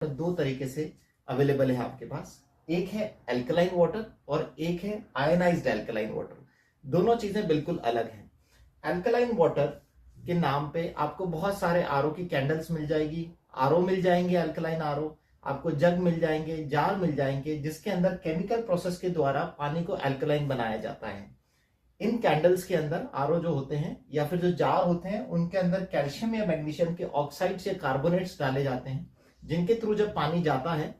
दो तरीके से अवेलेबल है आपके पास। एक है एल्कलाइन वाटर और एक है आयनाइज्ड एल्कलाइन वाटर। दोनों चीजें बिल्कुल अलग हैं। एल्कलाइन वाटर के नाम पे आपको बहुत सारे आरओ की कैंडल्स मिल जाएगी, आरओ मिल जाएंगे, एल्कलाइन आरओ आपको जग मिल जाएंगे, जार मिल जाएंगे, जिसके अंदर केमिकल प्रोसेस के द्वारा पानी को एल्कलाइन बनाया जाता है। इन कैंडल्स के अंदर आरओ जो होते हैं या फिर जो जार होते हैं उनके अंदर कैल्शियम या मैग्नीशियम के ऑक्साइड्स या कार्बोनेट्स डाले जाते हैं, जिनके थ्रू जब पानी जाता है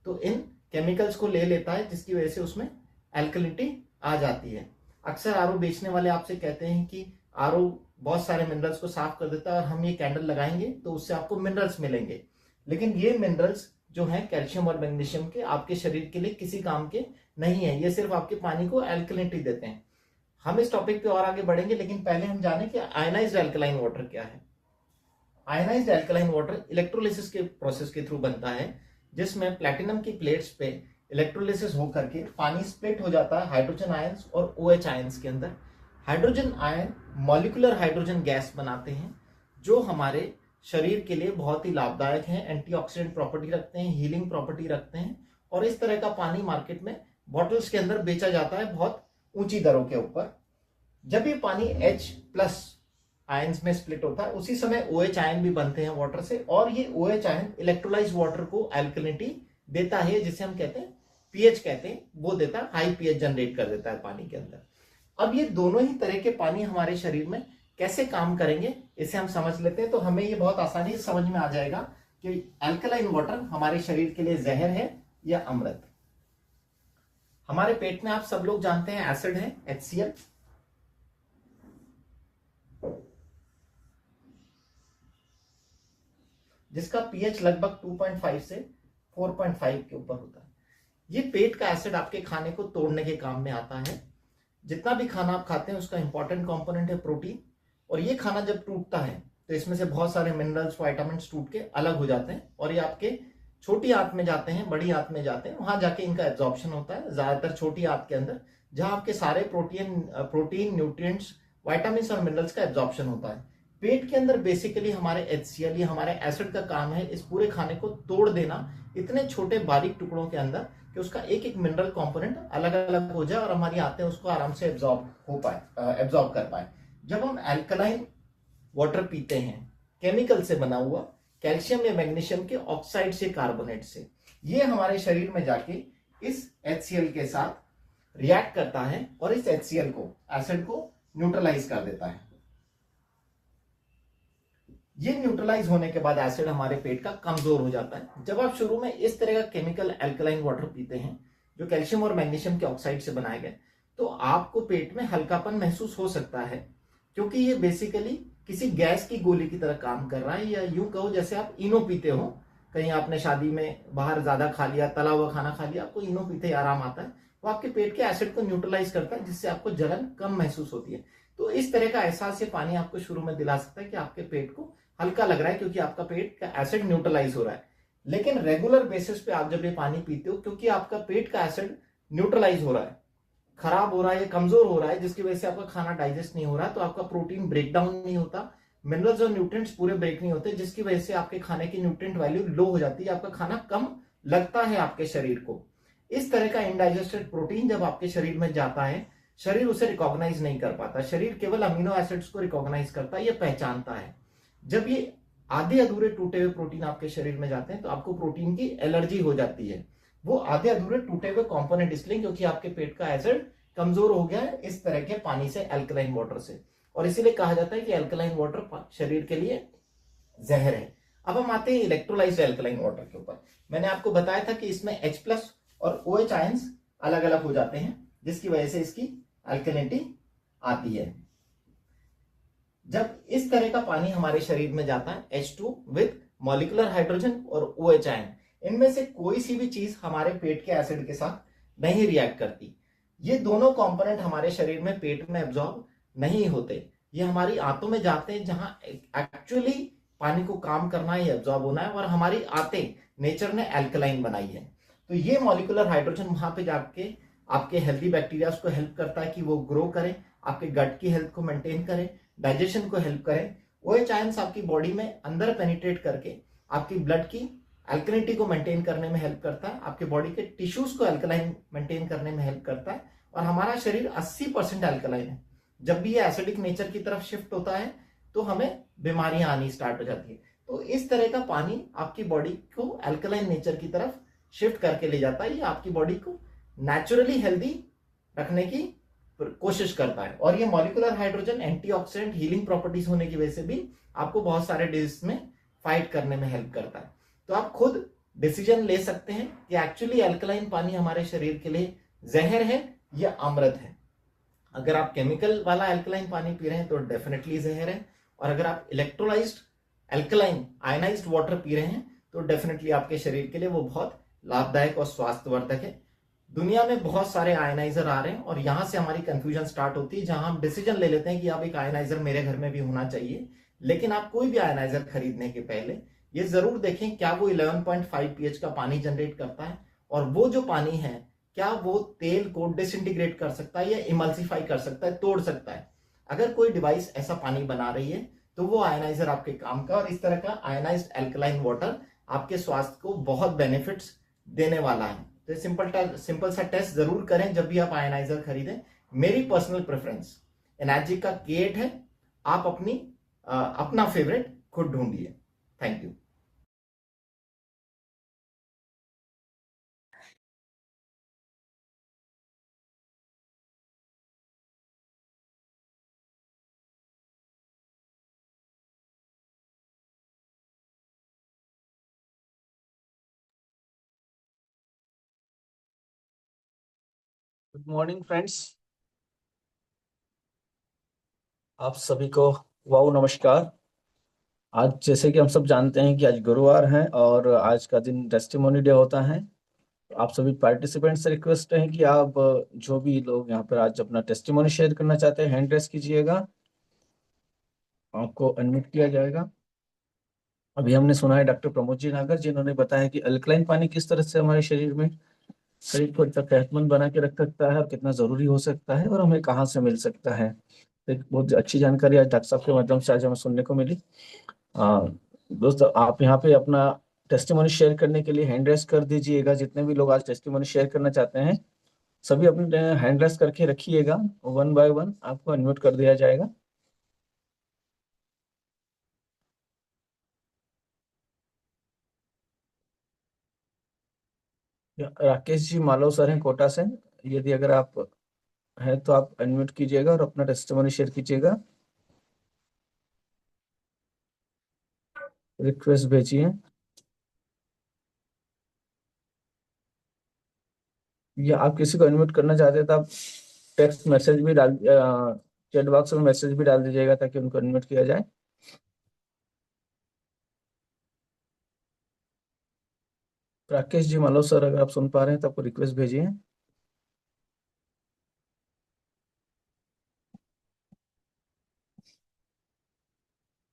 तो इन केमिकल्स को ले लेता है, जिसकी वजह से उसमें एल्कलिनिटी आ जाती है। अक्सर आरओ बेचने वाले आपसे कहते हैं कि आरओ बहुत सारे मिनरल्स को साफ कर देता है और हम ये कैंडल लगाएंगे तो उससे आपको मिनरल्स मिलेंगे, लेकिन ये मिनरल्स जो है कैल्शियम और मैग्नीशियम के आपके शरीर के लिए किसी काम के नहीं है। ये सिर्फ आपके पानी को एल्कलिनिटी देते हैं। हम इस टॉपिक पे और आगे बढ़ेंगे, लेकिन पहले हम जाने कि आयनाइज्ड एल्कलाइन वाटर क्या है। आयनाइज्ड एल्कलाइन वाटर इलेक्ट्रोलिसिस के प्रोसेस के थ्रू बनता है, जिसमें प्लैटिनम की प्लेट्स पे इलेक्ट्रोलिसिस होकर के पानी स्प्लिट हो जाता है हाइड्रोजन आयंस और OH आयंस के अंदर। Hydrogen ion molecular hydrogen gas बनाते हैं, जो हमारे शरीर के लिए बहुत ही लाभदायक है, एंटीऑक्सीडेंट प्रॉपर्टी रखते हैं, हीलिंग प्रॉपर्टी रखते हैं। और इस तरह का पानी मार्केट में बॉटल्स के अंदर बेचा जाता है बहुत ऊंची दरों के ऊपर। जब ये पानी H+ आयंस में स्प्लिट होता है, उसी समय OH आयन भी बनते हैं वाटर से, और ये OH आयन इलेक्ट्रोलाइज्ड वाटर को एल्कलिनिटी देता है, जिसे हम कहते हैं pH कहते हैं, वो देता है, हाई pH जनरेट कर देता है पानी के अंदर। अब ये दोनों ही तरह के पानी हमारे शरीर में कैसे काम करेंगे इसे हम समझ लेते हैं, तो हमें ये बहुत आसानी से समझ में आ जाएगा कि एल्कलाइन वाटर हमारे शरीर के लिए जहर है या अमृत। हमारे पेट में आप सब लोग जानते हैं एसिड है HCl, जिसका pH लगभग 2.5 से 4.5 के ऊपर होता है। ये पेट का एसिड आपके खाने को तोड़ने के काम में आता है। जितना भी खाना आप खाते हैं उसका इंपॉर्टेंट कंपोनेंट है प्रोटीन, और ये खाना जब टूटता है तो इसमें से बहुत सारे मिनरल्स वाइटामिन्स टूट के अलग हो जाते हैं, और ये आपके छोटी आंत में जाते हैं, बड़ी आंत में जाते हैं, वहां जाके इनका एब्जॉर्प्शन होता है, ज्यादातर छोटी आंत के अंदर, जहां आपके सारे प्रोटीन न्यूट्रिएंट्स वाइटामिन्स और मिनरल्स का एब्जॉर्प्शन होता है। पेट के अंदर बेसिकली हमारे HCl या हमारे एसिड का काम है इस पूरे खाने को तोड़ देना इतने छोटे बारीक टुकड़ों के अंदर कि उसका एक एक मिनरल कंपोनेंट अलग अलग हो जाए और हमारी आंतें उसको आराम से एब्जॉर्ब कर पाए। जब हम एल्कलाइन वाटर पीते हैं केमिकल से बना हुआ, कैल्शियम या मैग्नीशियम के ऑक्साइड से, कार्बोनेट से, ये हमारे शरीर में जाके इस HCl के साथ रिएक्ट करता है और इस HCl को, एसिड को न्यूट्रलाइज कर देता है। ये न्यूट्रलाइज होने के बाद एसिड हमारे पेट का कमजोर हो जाता है। जब आप शुरू में इस तरह का केमिकल एल्कलाइन वाटर पीते हैं जो कैल्शियम और मैग्नीशियम के ऑक्साइड से बनाए गए, तो आपको पेट में हल्कापन महसूस हो सकता है, क्योंकि ये बेसिकली किसी गैस की गोली की तरह काम कर रहा है, या यूं कहो जैसे आप इनो पीते हो, कहीं आपने शादी में बाहर ज्यादा खा लिया, तला हुआ खाना खा लिया, आपको इनो पीते आराम आता है, वो आपके पेट के एसिड को न्यूट्रलाइज करता है, जिससे आपको जलन कम महसूस होती है। तो इस तरह का एहसास ये पानी आपको शुरू में दिला सकता है कि आपके पेट को हल्का लग रहा है, क्योंकि आपका पेट का एसिड न्यूट्रलाइज हो रहा है। लेकिन रेगुलर बेसिस पे आप जब ये पानी पीते हो, क्योंकि आपका पेट का एसिड न्यूट्रलाइज हो रहा है, खराब हो रहा है या कमजोर हो रहा है, जिसकी वजह से आपका खाना डाइजेस्ट नहीं हो रहा है, तो आपका प्रोटीन ब्रेक डाउन नहीं होता, मिनरल्स और न्यूट्रिएंट्स पूरे ब्रेक नहीं होते, जिसकी वजह से आपके खाने की न्यूट्रिएंट वैल्यू लो हो जाती है, आपका खाना कम लगता है आपके शरीर को। इस तरह का इनडाइजेस्टेड प्रोटीन जब आपके शरीर में जाता है, शरीर उसे रिकॉग्नाइज नहीं कर पाता। शरीर केवल अमीनो एसिड्स को रिकॉग्नाइज करता है, ये पहचानता है। जब ये आधे अधूरे टूटे हुए प्रोटीन आपके शरीर में जाते हैं तो आपको प्रोटीन की एलर्जी हो जाती है। वो आधे अधूरे टूटे हुए कंपोनेंट इसलिए क्योंकि आपके पेट का एसिड कमजोर हो गया है इस तरह के पानी से, एल्कलाइन वाटर से, और इसीलिए कहा जाता है कि एल्कलाइन वाटर शरीर के लिए जहर है। अब हम आते हैं इलेक्ट्रोलाइज्ड एल्कलाइन वाटर के ऊपर। मैंने आपको बताया था कि इसमें H+ और OH आयंस अलग अलग हो जाते हैं, जिसकी वजह से इसकी एल्कलिनिटी आती है। जब इस तरह का पानी हमारे शरीर में जाता है, H2 विद मॉलिक्यूलर हाइड्रोजन और OH आयन, इनमें से कोई सी भी चीज हमारे पेट के एसिड के साथ नहीं रिएक्ट करती। ये दोनों कंपोनेंट हमारे शरीर में पेट में एब्जॉर्ब नहीं होते, ये हमारी आंतों में जाते हैं, जहां एक्चुअली पानी को काम करना है, एब्जॉर्ब होना है, और हमारी आंतें नेचर ने एल्कलाइन बनाई है। तो ये मॉलिक्यूलर हाइड्रोजन वहां पे जाके आपके हेल्दी बैक्टीरिया को हेल्प करता है कि वो ग्रो करें, आपके गट की हेल्थ को मेंटेन करें, डाइजेशन को हेल्प करें। OH आयंस आपकी बॉडी में अंदर पेनिट्रेट करके आपकी ब्लड की अल्कलिनिटी को मेंटेन करने में हेल्प करता है, आपके बॉडी के टिश्यूज को अल्कलाइन मेंटेन करने में हेल्प करता है। और हमारा शरीर 80% अल्कलाइन है। जब भी ये एसिडिक नेचर की तरफ शिफ्ट होता है तो हमें बीमारियां आनी स्टार्ट हो जाती है। तो इस तरह का पानी आपकी बॉडी को अल्कलाइन नेचर की तरफ शिफ्ट करके ले जाता है। ये आपकी बॉडी को नेचुरली हेल्दी रखने की कोशिश करता है। और ये molecular hydrogen antioxidant healing properties होने की वजह से भी आपको बहुत सारे डिजीज में फाइट करने में हेल्प करता है। तो आप खुद डिसीजन ले सकते हैं कि एक्चुअली अल्कलाइन पानी हमारे शरीर के लिए जहर है या अमृत है। अगर आप केमिकल वाला अल्कलाइन पानी पी रहे हैं तो डेफिनेटली जहर है, और अगर आप electrolysed alkaline ionised water P रहे हैं तो डेफिनेटली आपके शरीर के लिए वो बहुत लाभदायक और स्वास्थ्यवर्धक है। दुनिया में बहुत सारे आयनाइजर आ रहे हैं और यहां से हमारी कंफ्यूजन स्टार्ट होती है, जहां हम डिसीजन ले लेते हैं कि अब एक आयनाइजर मेरे घर में भी होना चाहिए। लेकिन आप कोई भी आयनाइजर खरीदने के पहले ये जरूर देखें क्या वो 11.5 pH का पानी जनरेट करता है, और वो जो पानी है क्या वो तेल को डिसइंटीग्रेट कर सकता है या इमल्सिफाई कर सकता है, तोड़ सकता है। अगर कोई डिवाइस ऐसा पानी बना रही है तो वो आयनाइजर आपके काम का, और इस तरह का आयनाइज्ड अल्कलाइन वाटर आपके स्वास्थ्य को बहुत बेनिफिट्स देने वाला है। तो सिंपल सा टेस्ट जरूर करें जब भी आप आयनाइजर खरीदें। मेरी पर्सनल प्रेफरेंस एनर्जी का K8 है। आप अपना फेवरेट खुद ढूंढिए। Thank you. Good morning friends, आप सभी को वाओ नमस्कार। आज जैसे कि हम सब जानते हैं कि आज गुरुवार है और आज का दिन टेस्टिमोनी डे होता है। तो आप सभी पार्टिसिपेंट्स से रिक्वेस्ट है कि आप जो भी लोग यहाँ पर आज अपना टेस्टिमोनी शेयर करना चाहते हैं हैंड रेस कीजिएगा, आपको अनम्यूट किया जाएगा। अभी हमने सुना है डॉक्टर प्रमोद जी नागर जिन्होंने बताया कि अल्कलाइन पानी किस तरह से हमारे शरीर को इतना सेहतमंद बना के रख सकता है और कितना जरूरी हो सकता है और हमें कहाँ से मिल सकता है। एक बहुत अच्छी जानकारी आज डॉक्टर साहब के माध्यम से आज हमें सुनने को मिली। दोस्त आप यहाँ पे अपना टेस्टिमोनी शेयर करने के लिए हैंड रेस कर दीजिएगा। जितने भी लोग आज टेस्टिमोनी शेयर करना चाहते हैं सभी अपने हैंड रेस करके रखिएगा, 1 बाय 1 आपको अनम्यूट कर दिया जाएगा। राकेश जी मालव सर हैं कोटा से, यदि अगर आप हैं तो आप अनम्यूट कीजिएगा और अपना टेस्टिमोनी शेयर कीजिएगा, रिक्वेस्ट भेजिए। या आप किसी को अनम्यूट करना चाहते हैं तो आप टेक्स्ट मैसेज भी डाल, चैट बॉक्स में मैसेज भी डाल दीजिएगा ताकि उनको अनम्यूट किया जाए। राकेश जी मालव सर अगर आप सुन पा रहे हैं तो आपको रिक्वेस्ट भेजिए।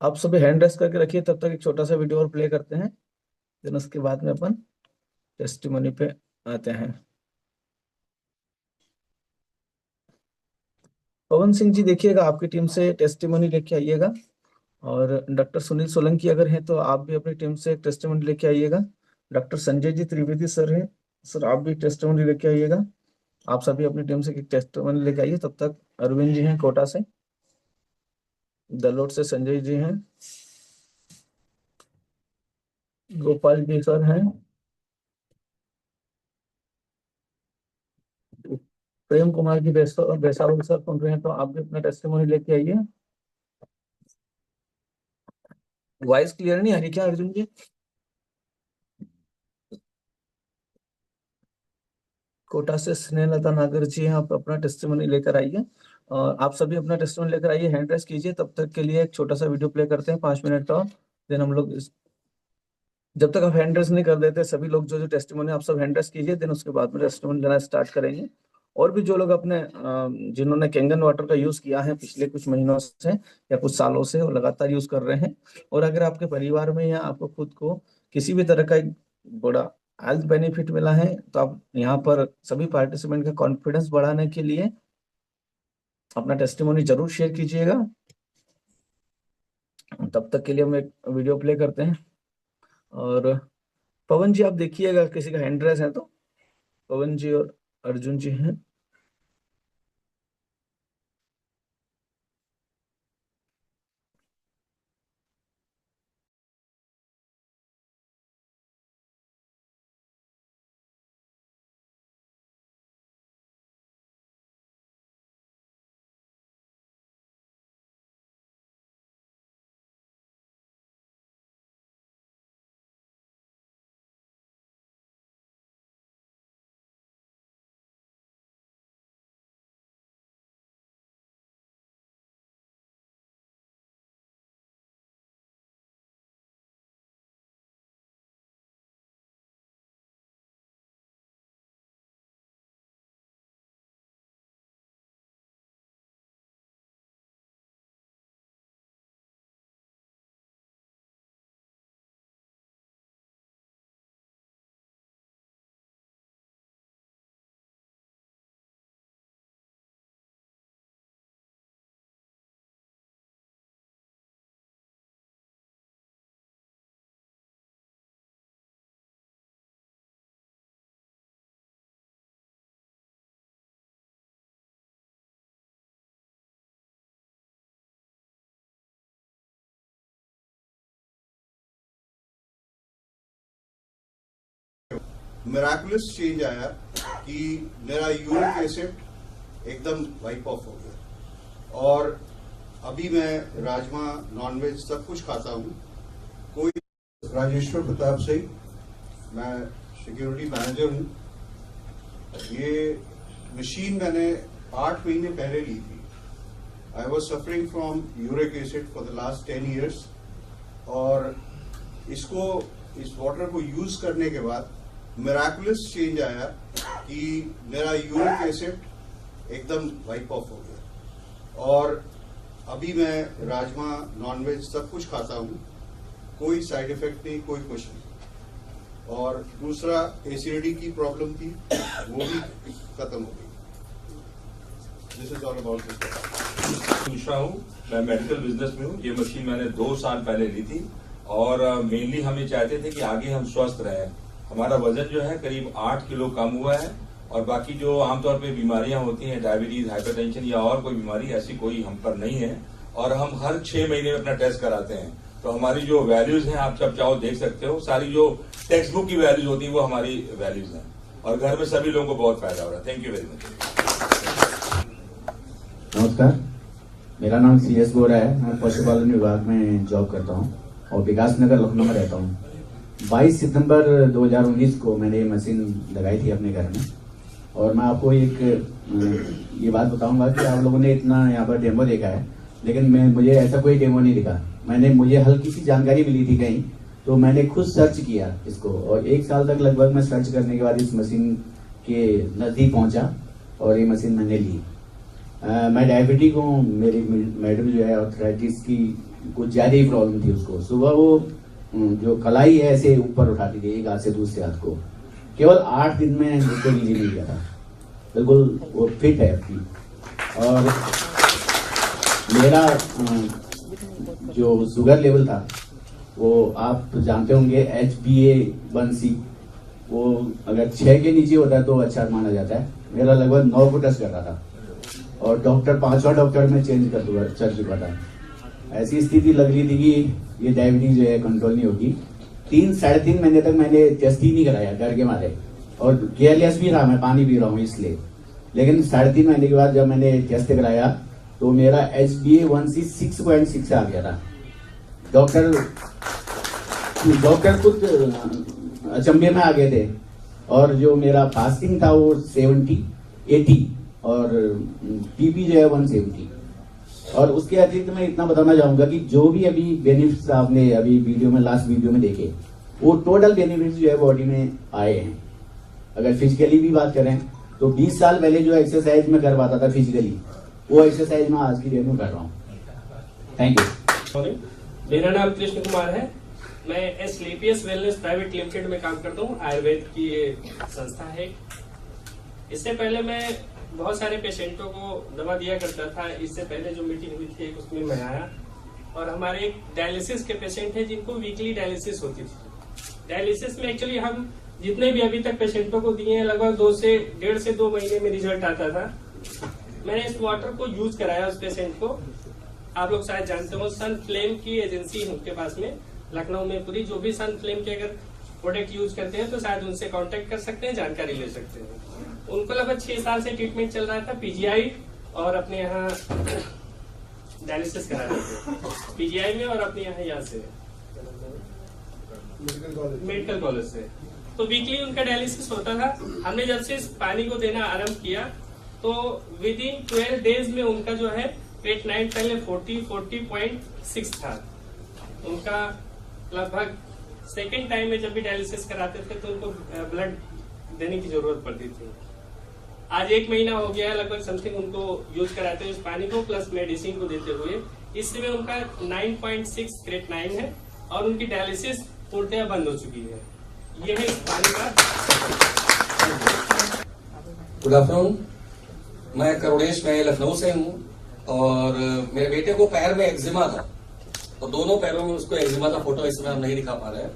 आप सभी हैंड रेस करके रखिए, तब तक एक छोटा सा वीडियो और प्ले करते हैं, देन उसके बाद में अपन टेस्टिमोनी पे आते हैं। पवन सिंह जी देखिएगा आपकी टीम से टेस्टिमोनी लेके आइएगा, और डॉक्टर सुनील सोलंकी अगर हैं तो आप भी अपनी टीम से टेस्टिमोनी लेके आइएगा। डॉक्टर संजय जी त्रिवेदी सर हैं, सर आप भी टेस्टिमोनी लेके आइएगा। आप सभी अपनी टीम से टेस्टिमोनी लेके आइए। तब तक अरविंद जी हैं कोटा से, दलोट से संजय जी हैं, गोपाल जी सर हैं, प्रेम कुमार जी बेसावल सर सुन रहे हैं तो आप भी अपना टेस्टिमोनी लेके आइए। वॉइस क्लियर नहीं आ रही क्या अर्जुन जी? कोटा से स्नेहलता नागर जी हैं, आप अपना टेस्टिमोनी लेकर आइए, और आप सभी अपना टेस्टिमोनी लेकर आइए, हैंड रेस कीजिए। तब तक के लिए एक छोटा सा वीडियो प्ले करते हैं 5 मिनट का, और देन हम लोग जब तक आप हैंड रेस नहीं कर देते सभी लोग जो जो टेस्टिमोनी आप सब हैंड रेस कीजिए, देन उसके बाद में टेस्टिमोनी लेना स्टार्ट करेंगे। और भी जो लोग अपने जिन्होंने कैंगन वाटर का यूज किया है पिछले कुछ महीनों से या कुछ सालों से, वो लगातार यूज कर रहे हैं, और अगर आपके परिवार में या आपको खुद को किसी भी तरह का एक बड़ा हेल्थ बेनिफिट मिला है तो आप यहाँ पर सभी पार्टिसिपेंट का कॉन्फिडेंस बढ़ाने के लिए अपना टेस्टिमोनी जरूर शेयर कीजिएगा। तब तक के लिए हम एक वीडियो प्ले करते हैं, और पवन जी आप देखिएगा किसी का हैंड रेस है तो। पवन जी और अर्जुन जी हैं। मिराकुलस चेंज आया कि मेरा यूरिक एसिड एकदम वाइप ऑफ हो गया और अभी मैं राजमा नॉनवेज सब कुछ खाता हूँ। कोई राजेश्वर प्रताप सिंह, मैं सिक्योरिटी मैनेजर हूँ। ये मशीन मैंने 8 महीने पहले ली थी। I was suffering from uric acid for the last 10 years और इस वाटर को यूज करने के बाद मिराकुलस चेंज आया कि मेरा यूरिक एसिड एकदम वाइप ऑफ हो गया और अभी मैं राजमा नॉनवेज सब कुछ खाता हूँ। कोई साइड इफेक्ट नहीं, कोई कुछ नहीं। और दूसरा एसिडिटी की प्रॉब्लम थी, वो भी खत्म हो गई। This is all about this. दूसरा हूँ, मैं मेडिकल बिजनेस में हूँ। ये मशीन मैंने 2 साल पहले ली थी और मेनली हम ये चाहते थे कि आगे हम स्वस्थ रहें। हमारा वजन जो है करीब 8 किलो कम हुआ है और बाकी जो आमतौर पे बीमारियां होती हैं, डायबिटीज, हाइपरटेंशन या और कोई बीमारी, ऐसी कोई हम पर नहीं है। और हम हर 6 महीने में अपना टेस्ट कराते हैं। तो हमारी जो वैल्यूज हैं आप सब चाहो देख सकते हो, सारी जो टेक्स्ट बुक की वैल्यूज होती है वो हमारी वैल्यूज हैं और घर में सभी लोगों को बहुत फायदा हो रहा है। Thank you very much. नमस्कार, मेरा नाम CS गोरा है। मैं पशुपालन विभाग में जॉब करता हूँ और विकास नगर लखनऊ में रहता हूँ। 22 सितंबर 2019 को मैंने ये मशीन लगाई थी अपने घर में और मैं आपको एक ये बात बताऊंगा कि आप लोगों ने इतना यहाँ पर डेमो देखा है, लेकिन मुझे ऐसा कोई डेमो नहीं दिखा। मुझे हल्की सी जानकारी मिली थी कहीं, तो मैंने खुद सर्च किया इसको और 1 साल तक लगभग मैं सर्च करने के बाद इस मशीन के नज़दीक पहुंचा और ये मशीन मैंने ली। मैं डायबिटिक हूँ। मेरी मैडम जो है आर्थराइटिस की कुछ ज़्यादा ही प्रॉब्लम थी उसको। सुबह वो जो कलाई है ऐसे ऊपर उठाती थी एक हाथ से दूसरे हाथ को। केवल 8 दिन में उसको रिलीज नहीं किया था। बिल्कुल वो फिट है अपनी। और मेरा जो शुगर लेवल था वो आप जानते होंगे HbA1c, वो अगर 6 के नीचे होता है तो अच्छा माना जाता है। मेरा लगभग 9 को टच कर रहा था और 5वां डॉक्टर में चेंज चल चुका था। ऐसी स्थिति लग रही थी कि ये डायबिटीज जो है कंट्रोल नहीं होगी। 3-3.5 महीने तक मैंने टेस्ट ही नहीं कराया डर के मारे और केयरलेस भी रहा, मैं पानी पी रहा हूँ इसलिए। लेकिन 3.5 महीने के बाद जब मैंने टेस्ट कराया तो मेरा HbA1c 6.6 आ गया था। डॉक्टर कुछ अचंभे में आ गए थे और जो मेरा फास्टिंग था वो 70-80 और PP जो है 170। और उसके अतिरिक्त मैं इतना बताना चाहूंगा कि जो भी अभी बेनिफिट्स आपने अभी वीडियो में लास्ट वीडियो में देखे, वो टोटल बेनिफिट्स जो है बॉडी में आए हैं। अगर फिजिकली भी बात करें तो 20 साल पहले जो एक्सरसाइज में कर पाता था फिजिकली, वो एक्सरसाइज मैं आज की डेट में कर रहा हूँ। Thank you. मेरा नाम कृष्ण कुमार है। मैं एस्क्लेपियस वेलनेस प्राइवेट लिमिटेड में काम करता हूँ। आयुर्वेद की ये संस्था है। इससे पहले मैं बहुत सारे पेशेंटों को दवा दिया करता था। इससे पहले जो मीटिंग हुई थी उसमें मैं आया और हमारे एक डायलिसिस के पेशेंट है जिनको वीकली डायलिसिस होती थी। डायलिसिस में एक्चुअली हम जितने भी अभी तक पेशेंटों को दिए हैं लगभग 1.5 से 2 महीने में रिजल्ट आता था। मैंने इस वाटर को यूज कराया उस पेशेंट को। आप लोग शायद जानते हो सन फ्लेम की एजेंसी है उनके पास में लखनऊ में पूरी, जो भी सन फ्लेम के अगर प्रोडक्ट यूज करते हैं तो शायद उनसे कांटेक्ट कर सकते हैं, जानकारी ले सकते हैं। उनको लगभग 6 साल से ट्रीटमेंट चल रहा था, पीजीआई और अपने यहाँ डायलिसिस करा रहे थे, पीजीआई में और अपने यहाँ से मेडिकल कॉलेज से। तो वीकली उनका डायलिसिस होता था। हमने जब से इस पानी को देना आरंभ किया तो विद इन 12 डेज में उनका जो है पेट 9 पहले 40.6 था उनका। लगभग सेकेंड टाइम में जब भी डायलिसिस कराते थे तो उनको ब्लड देने की जरूरत पड़ती थी। आज 1 महीना हो गया है लगभग समथिंग उनको यूज कराते हुए इस पानी को प्लस मेडिसिन को देते हुए। इस समय उनका 9.6 क्रेट 9 है और उनकी डायलिसिस पूर्णतः बंद हो चुकी है। ये है इस पानी का। गुड आफ्टरनून, मैं करुणेश, मैं लखनऊ से हूँ और मेरे बेटे को पैर में एक्जिमा था तो दोनों पैरों में उसको एक्जिमा था। फोटो इस समय हम नहीं दिखा पा रहे हैं।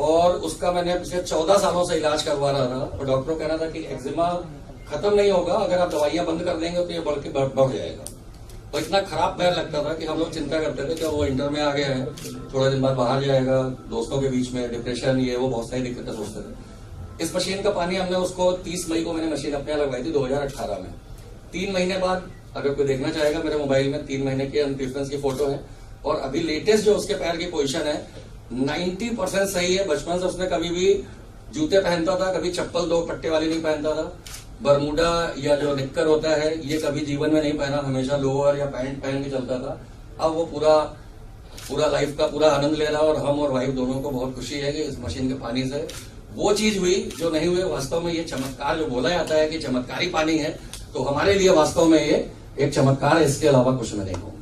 और उसका मैंने पिछले 14 सालों से इलाज करवा रहा था और डॉक्टर को कहना था कि एक्जिमा खत्म नहीं होगा, अगर आप दवाइयां बंद कर देंगे तो ये बढ़ जाएगा। तो इतना खराब पैर लगता था कि हम लोग चिंता करते थे कि वो इंटर में आ गया है, थोड़ा दिन बाद बाहर जाएगा, दोस्तों के बीच में डिप्रेशन, ये वो बहुत सारी दिक्कतें सोचते थे। इस मशीन का पानी हमने उसको 30 मई को मैंने मशीन अपने यहाँ लगवाई थी 2018 में। 3 महीने बाद अगर कोई देखना चाहेगा मेरे मोबाइल में 3 महीने की डिफरेंस की फोटो है। और अभी लेटेस्ट जो उसके पैर की पोजीशन है 90% सही है। बचपन से उसने कभी भी जूते पहनता था, कभी चप्पल 2 पट्टे वाली नहीं पहनता था। बरमूडा या जो निक्कर होता है ये कभी जीवन में नहीं पहना, हमेशा लोअर या पैंट पहन के चलता था। अब वो पूरा लाइफ का पूरा आनंद ले रहा है और हम और वाइफ दोनों को बहुत खुशी है कि इस मशीन के पानी से वो चीज हुई जो नहीं हुई। वास्तव में ये चमत्कार जो बोला जाता है कि चमत्कारी पानी है, तो हमारे लिए वास्तव में ये एक चमत्कार है, इसके अलावा कुछ मैं नहीं कहूँगा।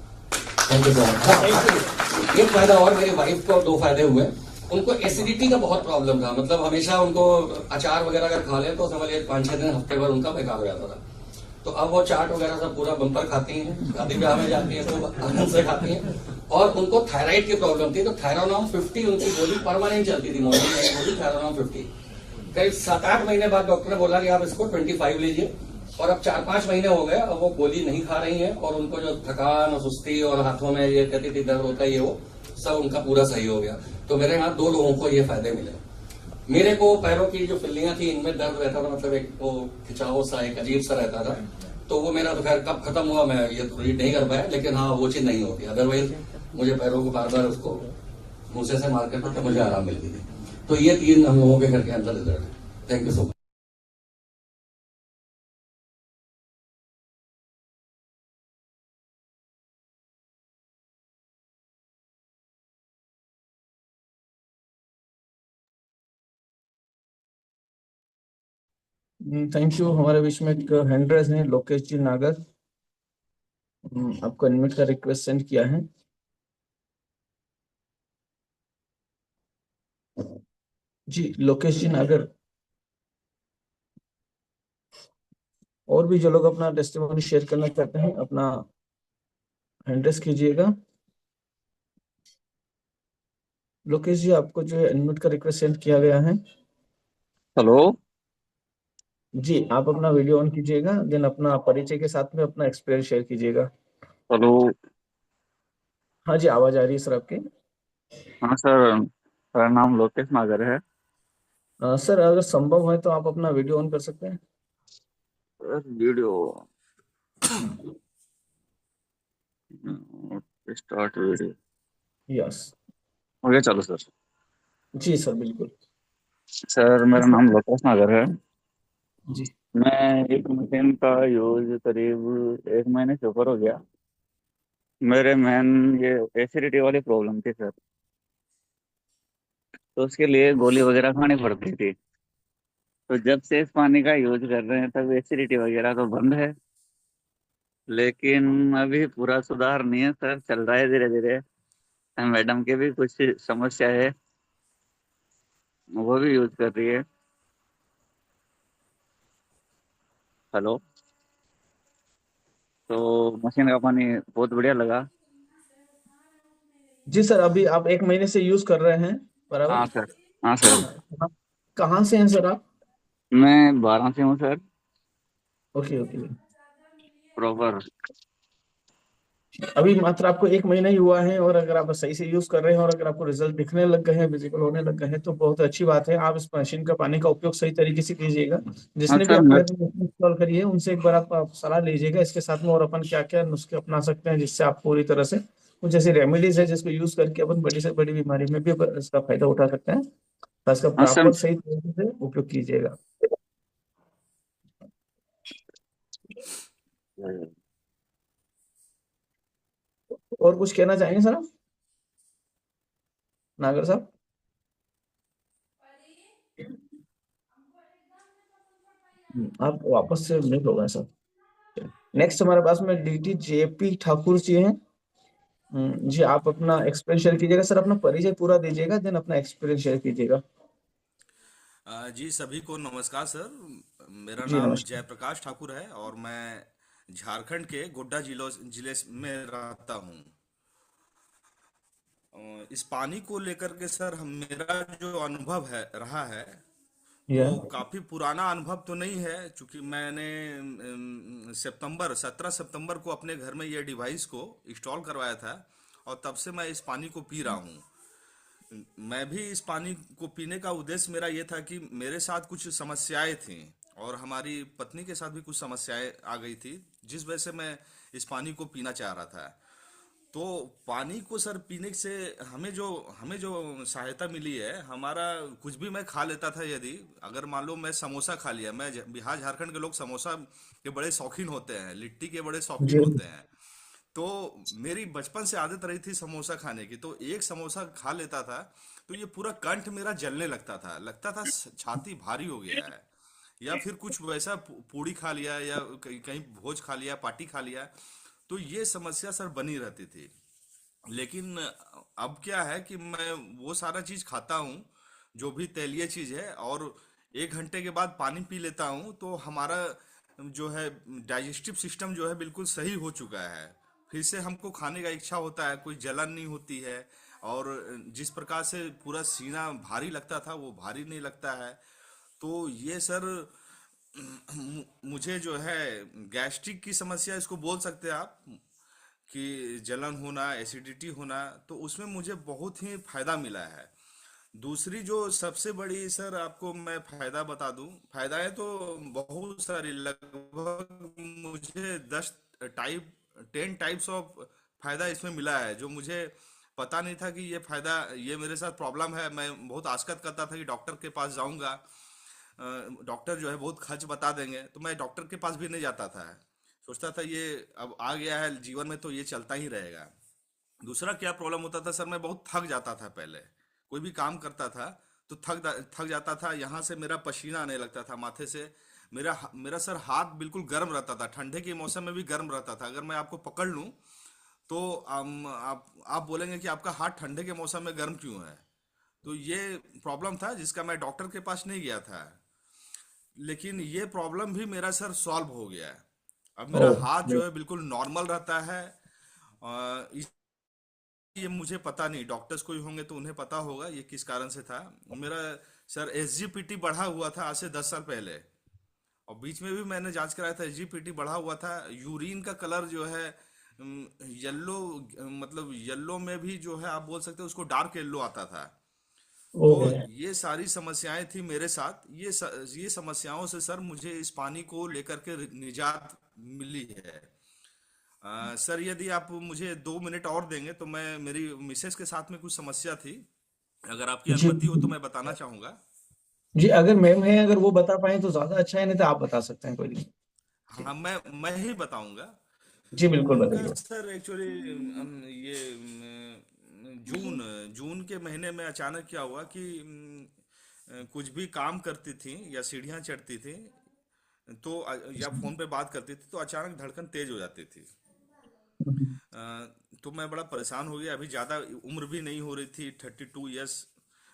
Thank you so much. एक फायदा और, मेरी वाइफ को 2 फायदे हुए। उनको एसिडिटी का बहुत प्रॉब्लम था, मतलब हमेशा उनको अचार वगैरह अगर खा ले तो समझिए 5-6 दिन हफ्ते भर उनका बेकार हो जाता था। तो अब वो चाट वगैरह सब पूरा बम्पर खाती हैं, शादी ब्याह में जाती हैं तो आनंद से खाती हैं। और उनको थायराइड की प्रॉब्लम थी तो थायरोनॉम 50 उनकी गोली परमानेंट चलती थी, मॉर्निंग में गोली थायरोनॉम 50। करीब 7-8 महीने बाद डॉक्टर ने बोला कि आप इसको 25 लीजिए और अब 4-5 महीने हो गए, अब वो गोली नहीं खा रही हैं और उनको जो थकान और सुस्ती और हाथों में ये कहती थी दर्द होता है ये वो सब उनका पूरा सही हो गया। तो मेरे यहाँ 2 लोगों को ये फायदे मिले। मेरे को पैरों की जो फिल्लियां थी इनमें दर्द रहता था, मतलब एक वो खिंचाव सा एक अजीब सा रहता था। तो वो मेरा तो खैर कब खत्म हुआ मैं ये तो रीड नहीं कर पाया, लेकिन हाँ वो चीज नहीं होती। अदरवाइज मुझे पैरों को बार बार उसको भूसे से मार करके मुझे आराम मिलती थी। तो ये 3 हम लोगों के घर के अंदर रिजल्ट है। Thank you so much. Thank you. हमारे बीच में एक हैंड रेज है, लोकेश जी नागर। आपको इनवाइट का रिक्वेस्ट सेंड किया है। जी लोकेश जी नागर। और भी जो लोग अपना टेस्टिमोनी शेयर करना चाहते हैं अपना हैंड रेज कीजिएगा। लोकेश जी आपको जो है इनवाइट का रिक्वेस्ट सेंड किया गया है। हेलो। जी आप अपना वीडियो ऑन कीजिएगा, देन अपना परिचय के साथ में अपना एक्सपीरियंस शेयर कीजिएगा। हेलो। हाँ जी आवाज आ रही है सर आपकी। हाँ सर, मेरा नाम लोकेश नागर है। सर अगर संभव है तो आप अपना वीडियो ऑन कर सकते हैं। Video start video. यस। हो गया चालू सर। जी सर बिल्कुल। सर मेरा नाम लोकेश नागर है। जी मैं एक मशीन का यूज करीब 1 महीने से ऊपर हो गया। मेरे मैन ये एसिडिटी वाली प्रॉब्लम थी सर, तो उसके लिए गोली वगैरह खानी पड़ती थी। तो जब से इस पानी का यूज कर रहे हैं तब एसिडिटी वगैरह तो बंद है, लेकिन अभी पूरा सुधार नहीं है सर, चल रहा है धीरे धीरे। मैडम के भी कुछ समस्या है, वो भी यूज कर रही है। हेलो। तो मशीन का पानी बहुत बढ़िया लगा। जी सर, अभी आप 1 महीने से यूज कर रहे हैं हाँ बराबर। सर। हाँ सर। कहाँ कहाँ से हैं सर आप? मैं 12 से हूँ सर। Okay okay. प्रॉपर। अभी मात्र आपको 1 महीना ही हुआ है, और अगर आप सही से यूज कर रहे हैं और अगर आपको रिजल्ट दिखने लग गए हैं, विजिबल होने लग गए हैं, तो बहुत अच्छी बात है। आप इस मशीन का पानी का उपयोग सही तरीके से कीजिएगा। हाँ जिसने भी सर आपके मैं। घर में इंस्टॉल करी है उनसे एक बार आप सलाह लीजिएगा इसके साथ में, और अपन क्या क्या नुस्खे अपना सकते हैं जिससे आप पूरी तरह से कुछ ऐसी रेमेडीज है जिसको यूज करके अपन बड़ी से बड़ी बीमारी में भी इसका फायदा उठा सकते हैं। तो इसका हाँ सर। प्रॉपर सही तरीके से उपयोग कीजिएगा। और कुछ कहना चाहेंगे सर आप, नागर साहब? आप वापस से म्यूट हो गए सर। नेक्स्ट हमारे पास में डीटी जेपी ठाकुर जी हैं। जी, आप अपना एक्सपीरियंस शेयर कीजिएगा सर, अपना परिचय पूरा दीजिएगा, देन अपना एक्सपीरियंस शेयर कीजिएगा। जी सभी को नमस्कार सर। मेरा जी नाम नमस्कार। जयप्रकाश ठाकुर है और मैं झारखंड के गोड्डा जिले में रहता हूँ। इस पानी को लेकर के सर हम मेरा जो अनुभव है रहा है या वो काफी पुराना अनुभव तो नहीं है, क्योंकि मैंने 17 सितंबर को अपने घर में ये डिवाइस को इंस्टॉल करवाया था और तब से मैं इस पानी को पी रहा हूँ। मैं भी इस पानी को पीने का उद्देश्य मेरा ये था कि मेरे साथ कुछ समस्याएं थी और हमारी पत्नी के साथ भी कुछ समस्याएं आ गई थी, जिस वजह से मैं इस पानी को पीना चाह रहा था। तो पानी को सर पीने से हमें जो सहायता मिली है, हमारा कुछ भी मैं खा लेता था, यदि अगर मान लो मैं समोसा खा लिया, बिहार झारखंड के लोग समोसा के बड़े शौकीन होते हैं, लिट्टी के बड़े शौकीन जी होते हैं। तो मेरी बचपन से आदत रही थी समोसा खाने की, तो एक समोसा खा लेता था तो ये पूरा कंठ मेरा जलने लगता था छाती भारी हो गया है। या फिर कुछ वैसा पूड़ी खा लिया या कहीं कहीं भोज खा लिया, पार्टी खा लिया, तो ये समस्या सर बनी रहती थी। लेकिन अब क्या है कि मैं वो सारा चीज खाता हूँ जो भी तेलीय चीज है, और 1 घंटे के बाद पानी पी लेता हूँ तो हमारा जो है डाइजेस्टिव सिस्टम जो है बिल्कुल सही हो चुका है। फिर से हमको खाने का इच्छा होता है, कोई जलन नहीं होती है, और जिस प्रकार से पूरा सीना भारी लगता था वो भारी नहीं लगता है। तो ये सर मुझे जो है गैस्ट्रिक की समस्या इसको बोल सकते हैं आप, कि जलन होना, एसिडिटी होना, तो उसमें मुझे बहुत ही फायदा मिला है। दूसरी जो सबसे बड़ी सर आपको मैं फायदा बता दूं, फायदाएं तो बहुत सारी, लगभग मुझे 10 टाइप्स ऑफ फायदा इसमें मिला है, जो मुझे पता नहीं था कि ये फायदा, ये मेरे साथ प्रॉब्लम है। मैं बहुत आशकत करता था कि डॉक्टर के पास जाऊंगा, डॉक्टर जो है बहुत खर्च बता देंगे, तो मैं डॉक्टर के पास भी नहीं जाता था। सोचता था ये अब आ गया है जीवन में तो ये चलता ही रहेगा। दूसरा क्या प्रॉब्लम होता था सर, मैं बहुत थक जाता था पहले, कोई भी काम करता था तो थक जाता था, यहाँ से मेरा पसीना आने लगता था माथे से। मेरा मेरा सर हाथ बिल्कुल गर्म रहता था, ठंडे के मौसम में भी गर्म रहता था। अगर मैं आपको पकड़ लूं तो आप बोलेंगे कि आपका हाथ ठंडे के मौसम में गर्म क्यों है। तो ये प्रॉब्लम था जिसका मैं डॉक्टर के पास नहीं गया था, लेकिन ये प्रॉब्लम भी मेरा सर सॉल्व हो गया है। अब मेरा ओह हाथ जो है बिल्कुल नॉर्मल रहता है। ये मुझे पता नहीं, डॉक्टर्स कोई होंगे तो उन्हें पता होगा ये किस कारण से था। मेरा सर एसजीपीटी बढ़ा हुआ था आज से 10 साल पहले, और बीच में भी मैंने जांच कराया था, एसजीपीटी बढ़ा हुआ था। यूरिन का कलर जो है येलो, मतलब येलो में भी जो है आप बोल सकते हो उसको डार्क येलो आता था। तो ओह। ये सारी समस्याएं थी मेरे साथ, ये समस्याओं से सर मुझे इस पानी को लेकर के निजात मिली है। सर यदि आप मुझे 2 मिनट और देंगे तो मैं, मेरी मिसेस के साथ में कुछ समस्या थी, अगर आपकी जी अनुमति हो तो मैं बताना चाहूंगा। जी, अगर मैम है, अगर वो बता पाए तो ज्यादा अच्छा है, नहीं तो आप बता सकते हैं, कोई नहीं। हाँ, मैं ही बताऊंगा। जी बिल्कुल उनका बताइए। सर एक्चुअली ये जून जून के महीने में अचानक क्या हुआ कि कुछ भी काम करती थी या सीढ़ियाँ चढ़ती थी तो या फोन पे बात करती थी तो अचानक धड़कन तेज हो जाती थी। अ, तो मैं बड़ा परेशान हो गया। अभी ज़्यादा उम्र भी नहीं हो रही थी, 32 ईयर्स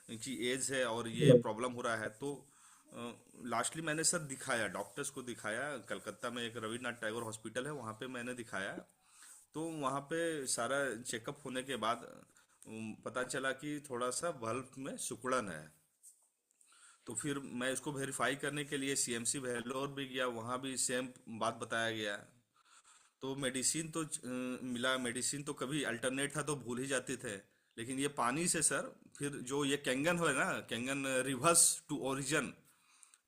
की एज है और ये प्रॉब्लम हो रहा है। तो लास्टली मैंने सर दिखाया, डॉक्टर्स को दिखाया, कलकत्ता में एक रविन्द्रनाथ टैगोर हॉस्पिटल है, वहाँ पे मैंने दिखाया। तो वहाँ पे सारा चेकअप होने के बाद पता चला कि थोड़ा सा बल्ब में सिकुड़न है। तो फिर मैं इसको वेरीफाई करने के लिए सीएमसी वेल्लोर भी गया, वहाँ भी सेम बात बताया गया। तो मेडिसिन तो मिला, मेडिसिन तो कभी अल्टरनेट था तो भूल ही जाते थे, लेकिन ये पानी से सर फिर जो ये कैंगन है ना, कैंगन रिवर्स टू ओरिजिन,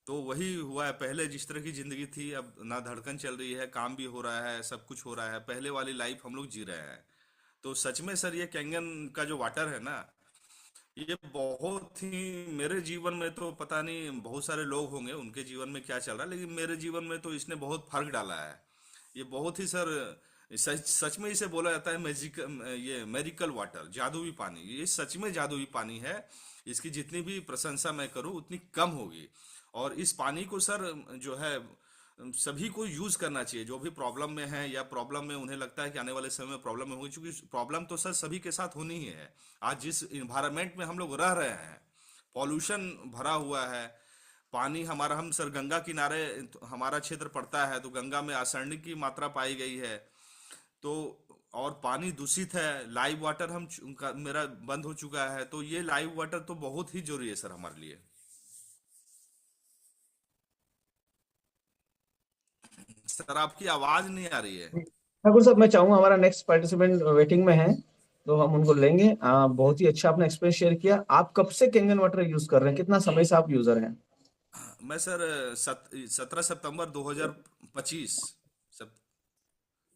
तो वही हुआ है। पहले जिस तरह की जिंदगी थी, अब ना धड़कन चल रही है, काम भी हो रहा है, सब कुछ हो रहा है, पहले वाली लाइफ हम लोग जी रहे हैं। तो सच में सर ये कैंगन का जो वाटर है ना, ये बहुत ही, मेरे जीवन में तो पता नहीं बहुत सारे लोग होंगे उनके जीवन में क्या चल रहा है, लेकिन मेरे जीवन में तो इसने बहुत फर्क डाला है। ये बहुत ही सर, सच सच में इसे बोला जाता है मैजिक, ये मेरिकल वाटर, जादुई पानी। ये सच में जादुई पानी है। इसकी जितनी भी प्रशंसा मैं करूं उतनी कम होगी। और इस पानी को सर जो है सभी को यूज करना चाहिए, जो भी प्रॉब्लम में है या प्रॉब्लम में उन्हें लगता है कि आने वाले समय में प्रॉब्लम में होगी, क्योंकि प्रॉब्लम तो सर सभी के साथ होनी ही है। आज जिस इन्वायरमेंट में हम लोग रह रहे हैं, पॉल्यूशन भरा हुआ है, पानी हमारा, हम सर गंगा किनारे हमारा क्षेत्र पड़ता है, तो गंगा में आर्सेनिक की मात्रा पाई गई है। तो और पानी दूषित है, लाइव वाटर मेरा बंद हो चुका है। तो ये लाइव वाटर तो बहुत ही जरूरी है सर हमारे लिए। सर आपकी आवाज नहीं आ रही है। ठाकुर साहब, मैं चाहूंगा, हमारा नेक्स्ट पार्टिसिपेंट वेटिंग में है, तो हम उनको लेंगे। बहुत ही अच्छा आपने एक्सपीरियंस शेयर किया। आप कब से कैंगन वाटर यूज कर रहे हैं, कितना समय से आप यूजर हैं? मैं सर 17 सितंबर 2025, सब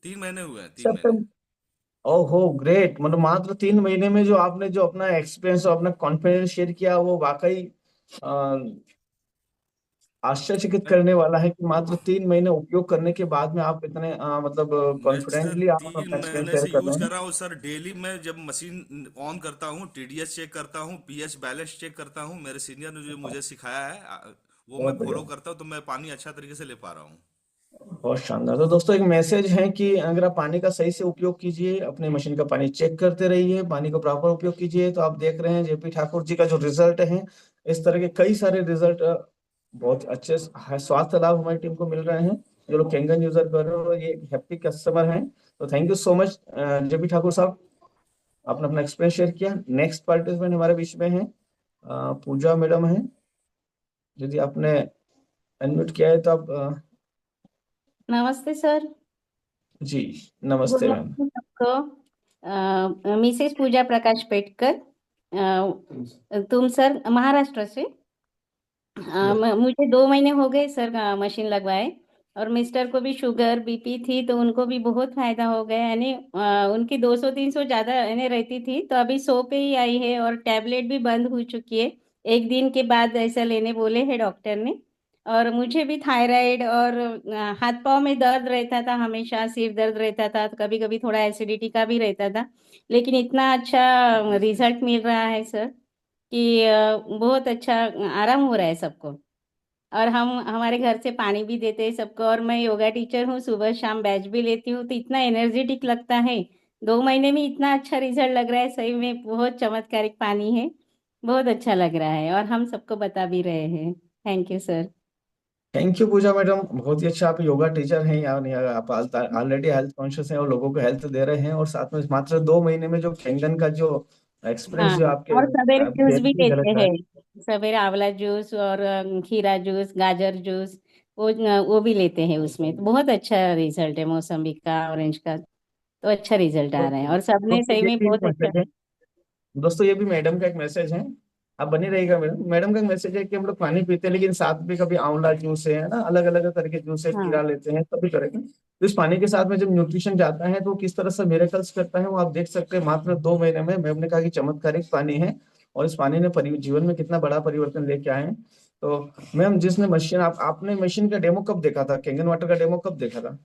3 महीने हुए हैं, 3 महीने। सितंबर। ओहो ग्रेट, मतलब मात्र 3 महीने में जो आपने जो अपना एक्सपीरियंस और अपना कॉन्फिडेंस शेयर किया, वो वाकई आश्चर्यचकित मैं करने वाला है कि मात्र 3 महीने उपयोग करने के बाद में आप इतने मतलब मैं सर कॉन्फिडेंटली आप तीन अपना एक्सपीरियंस महीने शेयर से कर यूज रहे कर हैं। रहा हूँ सर। डेली मैं जब मशीन ऑन करता हूँ, टीडीएस चेक करता हूँ, पीएच बैलेंस चेक करता हूँ, मेरे सीनियर ने जो मुझे सिखाया है वो मैं बहुत बढ़िया, फॉलो करता हूँ, तो मैं पानी अच्छा तरीके से ले पा रहा हूँ। बहुत शानदार। तो दोस्तों, एक मैसेज है कि अगर आप पानी का सही से उपयोग कीजिए, अपने मशीन का पानी चेक करते रहिए, पानी को प्रॉपर उपयोग कीजिए, तो आप देख रहे हैं जेपी ठाकुर जी का जो रिजल्ट है, इस तरह के कई सारे रिजल्ट बहुत अच्छे स्वास्थ्य लाभ हमारी टीम को मिल रहे हैं। जो लोग कैंगन यूजर कर रहे हो, ये हैप्पी कस्टमर हैं। तो thank you so much JP Thakur साहब, आपने अपना एक्सपीरियंस शेयर किया। नेक्स्ट पार्टिसिपेंट हमारे बीच में है पूजा मैडम है। यदि आपने अनम्यूट किया है तो आप नमस्ते सर। जी, गुड नमस्ते मैम। मॉर्निंग सबको। मिसेस पूजा प्रकाश पेटकर। तुम सर महाराष्ट्र से। मुझे 2 महीने हो गए सर मशीन लगवाए, और मिस्टर को भी शुगर बीपी थी, तो उनको भी बहुत फायदा हो गया। यानी उनकी 200-300 ज्यादा यानी रहती थी, तो अभी 100 पे ही आई है, और टैबलेट भी बंद हो चुकी है। 1 दिन के बाद ऐसा लेने बोले हैं डॉक्टर ने। और मुझे भी थायराइड और हाथ पांव में दर्द रहता था, हमेशा सिर दर्द रहता था, तो कभी कभी थोड़ा एसिडिटी का भी रहता था। लेकिन इतना अच्छा रिजल्ट मिल रहा है सर कि बहुत अच्छा आराम हो रहा है सबको। और हम हमारे घर से पानी भी देते हैं सबको, और मैं योगा टीचर हूँ, सुबह शाम बैच भी लेती हूँ, तो इतना एनर्जेटिक लगता है। 2 महीने में इतना अच्छा रिजल्ट लग रहा है, सही में बहुत चमत्कारिक पानी है। बहुत अच्छा लग रहा है, और हम सबको बता भी रहे हैं। Thank you sir. Thank you Pooja madam, बहुत ही अच्छा। आप योगा टीचर हैं, यानी आप ऑलरेडी हेल्थ कॉन्शियस हैं और लोगों को हेल्थ दे रहे हैं, और साथ में मात्र 2 महीने में जो कैंगन का जो एक्सपीरियंस हाँ, जो आपके और सवेरे आपकी जूस भी एनर्जी लेते झलक रहा है। हैं। सवेरे आंवला जूस और खीरा जूस, गाजर जूस, वो भी लेते हैं उसमें, तो बहुत अच्छा रिजल्ट है। मौसम्बी का, ऑरेंज का, तो अच्छा रिजल्ट आ तो रहा है, और सबने दोस्तों सही ये में भी एक बहुत अच्छा। मैसेज है, दोस्तों ये भी मैडम का एक मैसेज है, आप बनी रहिएगा मैडम। मैडम का एक मैसेज है कि हम लोग पानी पीते हैं, लेकिन साथ में कभी आंवला जूस है ना, अलग अलग तरह के जूस है, हाँ, खीरा लेते हैं, सभी तरह के। तो इस पानी के साथ में जब न्यूट्रिशन जाता है तो वो किस तरह से मिरेकल्स करता है, वो आप देख सकते हैं। मात्र 2 महीने में मैम ने कहा कि चमत्कारिक पानी है, और इस पानी ने जीवन में कितना बड़ा परिवर्तन लेके आए हैं। तो मैम, जिसने मशीन आपने मशीन का डेमो कब देखा था, कैंगन वाटर का डेमो कब देखा था?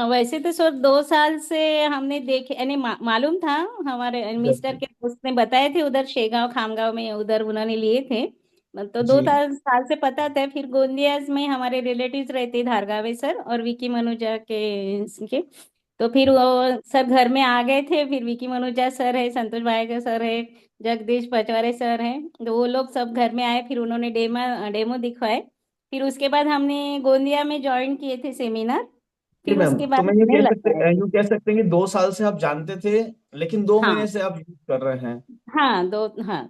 वैसे तो सर 2 साल से हमने देखे, यानी मालूम था। हमारे मिस्टर के दोस्त ने बताए थे, उधर शेगांव खामगांव में उधर उन्होंने लिए थे, तो दो जी। साल से पता था। फिर गोंदिया में हमारे रिलेटिव्स रहते, धारगावे सर और विकी मनुजा के। तो फिर वो सर घर में आ गए थे। फिर विकी मनुजा सर है, संतोष भाई का सर है, जगदीश पचवारे सर हैं, तो वो लोग सब घर में आए, फिर उन्होंने डेमो दिखवाए। फिर उसके बाद हमने गोंदिया में ज्वाइन किए थे सेमिनार। जी फिर मैम, उसके तो बाद मैं हमने लगवाया। यूँ कह सकते हैं कि 2 साल से आप जानते थे, लेकिन 2 महीने हाँ, से आप यूज कर रहे हैं। हाँ, हाँ,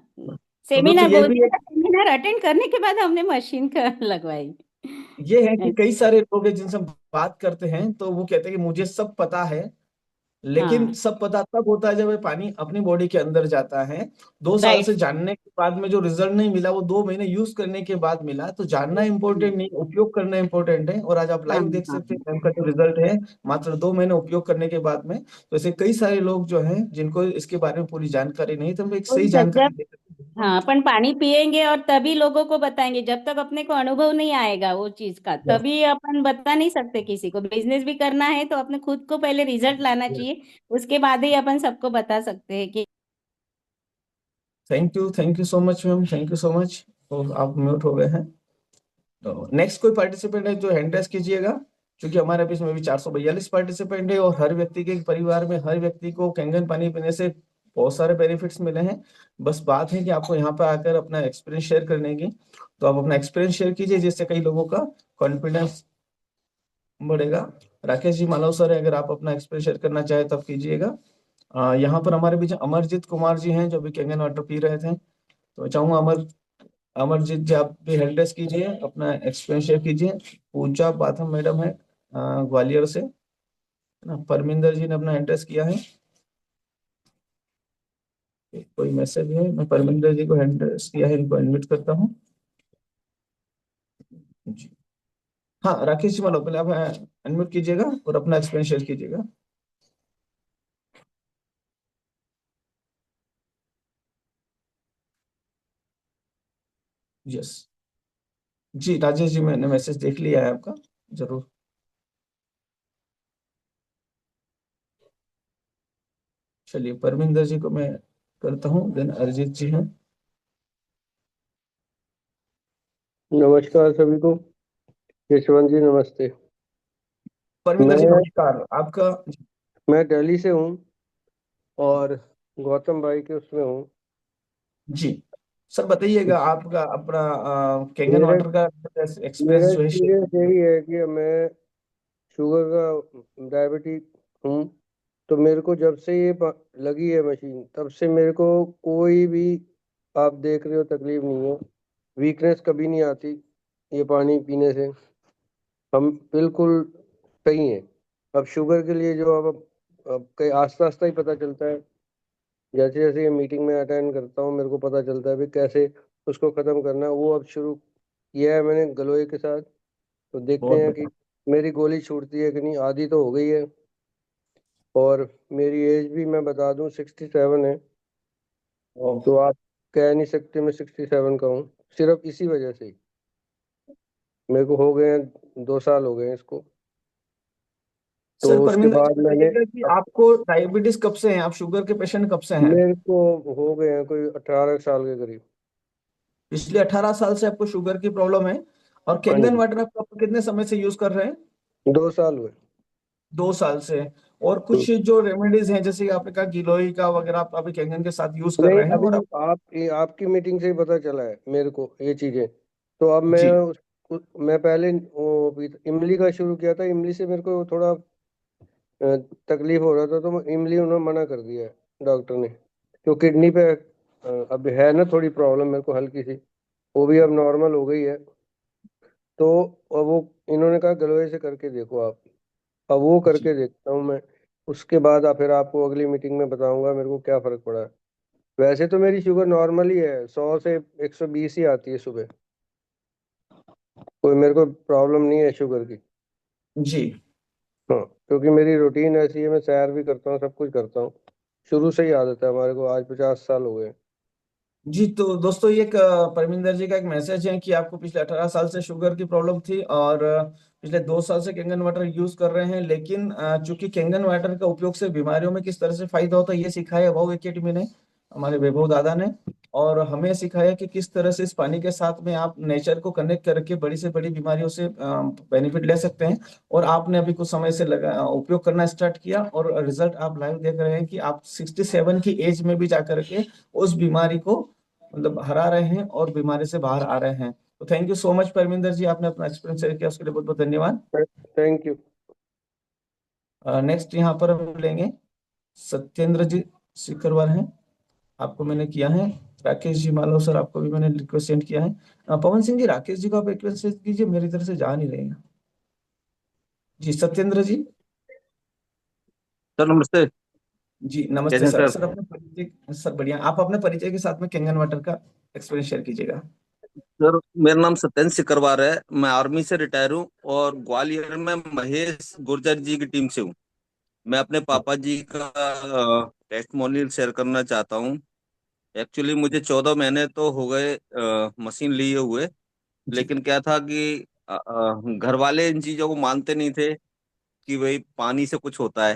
सेमिनार ये भी बोलते एक हैं, सेमिनार अटेंड करने के बाद हमने मशीन का लगवाई। ये है कि कई सारे लोग हैं जिनसे हम बात करते हैं तो वो कहते हैं कि मुझे सब पता है, लेकिन हाँ, सब पता तब होता है जब ये पानी अपनी बॉडी के अंदर जाता है। 2 साल से राइट। जानने के बाद में जो रिजल्ट नहीं मिला वो 2 महीने यूज करने के बाद मिला। तो जानना इम्पोर्टेंट नहीं, उपयोग करना इम्पोर्टेंट है। और आज आप हाँ, लाइव देख हाँ, सकते हैं मैम का जो रिजल्ट है मात्र 2 महीने उपयोग करने के बाद में। तो ऐसे कई सारे लोग जो हैं जिनको इसके बारे में पूरी जानकारी नहीं, तो हम एक और सही जब जानकारी दे सकते हैं। हाँ, अपन पानी पिएंगे और तभी लोगों को बताएंगे। जब तक अपने को अनुभव नहीं आएगा वो चीज का, यस, तभी अपन बता नहीं सकते किसी को। बिजनेस भी करना है तो अपने खुद को पहले रिजल्ट लाना चाहिए, उसके बाद ही अपन सबको बता सकते हैं कि। Thank you so much ma'am, thank you so much. तो आप म्यूट हो गए हैं। तो नेक्स्ट कोई पार्टिसिपेंट है जो हैंड रेस कीजिएगा, क्योंकि हमारे बीच में भी 442 पार्टिसिपेंट है और हर व्यक्ति के परिवार में हर व्यक्ति को कैंगन पानी पीने से बहुत सारे बेनिफिट्स मिले हैं। बस बात है कि आपको यहाँ पे आकर अपना एक्सपीरियंस शेयर करने की। तो आप अपना एक्सपीरियंस शेयर कीजिए, जिससे कई लोगों का कॉन्फिडेंस बढ़ेगा। राकेश जी, मालव सर, अगर आप अपना एक्सपीरियंस शेयर करना चाहे तब कीजिएगा। यहाँ पर हमारे बीच अमरजीत कुमार जी हैं जो भी कैंगन वाटर पी रहे थे। तो मैं चाहूंगा अमरजीत जी आप भी हेल्प डेस्क कीजिए, अपना एक्सपीरियंस शेयर कीजिए। पूजा पाथम मैडम है ग्वालियर से, है ना। परमिंदर जी ने अपना एड्रेस किया है। कोई मैसेज है, मैं परमिंदर जी को एड्रेस किया है, इनको एडमिट करता हूँ जी। हाँ, राकेश जी मालो, पहले आप अनम्यूट कीजिएगा और अपना एक्सपीरियंस शेयर कीजिएगा। यस जी, राजेश जी मैंने मैसेज देख लिया है आपका, जरूर। चलिए, परमिंदर जी को मैं करता हूँ, देन अरिजीत जी हैं। नमस्कार सभी को। यशवंत जी नमस्ते। परमिंदर जी मैं नमस्कार आपका। मैं दिल्ली से हूँ और गौतम भाई के उसमें हूँ। जी सर, बताइएगा आपका अपना कैंगन मेरा वाटर का एक्सपीरियंस मेरा जो है शेयर एक्सपीरियंस कीजिए। यही है कि मैं शुगर का डायबिटिक हूँ। तो मेरे को जब से ये लगी है मशीन, तब से मेरे को कोई भी, आप देख रहे हो, तकलीफ नहीं है। वीकनेस कभी नहीं आती ये पानी पीने से। हम बिल्कुल सही हैं। अब शुगर के लिए जो अब कई आस्ता आस्ता ही पता चलता है। जैसे जैसे ये मीटिंग में अटेंड करता हूँ, मेरे को पता चलता है भी कैसे उसको खत्म करना है। वो अब शुरू किया है मैंने गलोए के साथ। तो देखते बहुत हैं कि बढ़िया। मेरी गोली छूटती है कि नहीं। आधी तो हो गई है और मेरी एज भी मैं बता दूं 67 है। तो आप कह नहीं सकते मैं 67 का हूँ, सिर्फ इसी वजह से ही। मेरे को हो गए हैं 2 साल हो गए हैं इसको। तो सर उसके परमिंदर जी बाद मैंने बताइएगा कि आपको डायबिटीज कब से है, आप शुगर के पेशेंट कब से हैं? मेरे को हो गए हैं कोई 18 साल के करीब। पिछले 18 साल से आपको शुगर की प्रॉब्लम है। और हाँ कैंगन जी, वाटर आप कितने समय से यूज कर रहे हैं? 2 साल हुए। 2 साल से। और कुछ जो रेमेडीज हैं, जैसे कि आपने कहा गिलोय का वगैरह, आप अभी कैंगन के साथ यूज कर नहीं, रहे हैं अभी और आप। आपकी मीटिंग से ही पता चला है मेरे को ये चीजें। तो अब मैं जी मैं पहले इमली का शुरू किया था। इमली से मेरे को थोड़ा तकलीफ हो रहा था, तो इमली उन्होंने मना कर दिया है डॉक्टर ने। क्यों, किडनी पे अब है ना थोड़ी प्रॉब्लम मेरे को हल्की सी। वो भी अब नॉर्मल हो गई है। तो अब वो इन्होंने कहा गलोए से करके देखो आप। अब वो जी करके देखता हूँ मैं। उसके बाद फिर आपको अगली मीटिंग में बताऊंगा मेरे को क्या फर्क पड़ा है। वैसे तो मेरी शुगर नॉर्मल ही है, 100 से 120 ही आती है सुबह। कोई मेरे को प्रॉब्लम नहीं है शुगर की। जी हाँ, क्योंकि मेरी रूटीन ऐसी है, मैं सैर भी करता हूँ, सब कुछ करता हूँ। शुरू से ही आदत है हमारे को, आज 50 साल हो गए। जी। तो दोस्तों, ये एक परमिंदर जी का एक मैसेज है कि आपको पिछले 18 साल से शुगर की प्रॉब्लम थी और पिछले 2 साल से कैंगन वाटर यूज कर रहे हैं। लेकिन चूंकि कैंगन वाटर का उपयोग से बीमारियों में किस तरह से फायदा होता है ये सिखाया वाओ एकेडमी ने, हमारे वैभव दादा ने। और हमें सिखाया कि किस तरह से इस पानी के साथ में आप नेचर को कनेक्ट करके बड़ी से बड़ी बीमारियों से बेनिफिट ले सकते हैं। और आपने अभी कुछ समय से उपयोग करना स्टार्ट किया और रिजल्ट आप लाइव देख रहे हैं कि आप 67 की एज में भी जाकर के उस बीमारी को मतलब हरा रहे हैं और बीमारी से बाहर आ रहे हैं। तो thank you so much Parminder ji, आपने अपना एक्सपीरियंस शेयर किया, उसके लिए बहुत बहुत धन्यवाद। Thank you. नेक्स्ट यहाँ पर हम लेंगे सत्येंद्र जी सिकरवार हैं, आपको मैंने किया है। राकेश जी मालव सर, आपको भी मैंने रिक्वेस्ट सेंड किया है। पवन सिंह जी, राकेश जी को आप रिक्वेस्ट सेंड कीजिए, मेरी तरफ से जा नहीं रहे हैं। जी सत्येंद्र जी। सर नमस्ते। जी नमस्ते कैसे हैं सर। सर? सर अपने परिचय, सर बढ़िया, आप अपने परिचय के साथ में कैंगन वाटर का एक्सपीरियंस शेयर कीजिएगा। सर मेरा नाम सत्येंद्र सिकरवार है, मैं आर्मी से रिटायर हूँ और ग्वालियर में महेश गुर्जर जी की टीम से हूँ। मैं अपने पापा जी का टेस्टिमोनियल शेयर करना चाहता हूँ। एक्चुअली मुझे 14 महीने तो हो गए मशीन लिए हुए, जी। लेकिन क्या था कि घर वाले इन चीजों को मानते नहीं थे कि भाई पानी से कुछ होता है।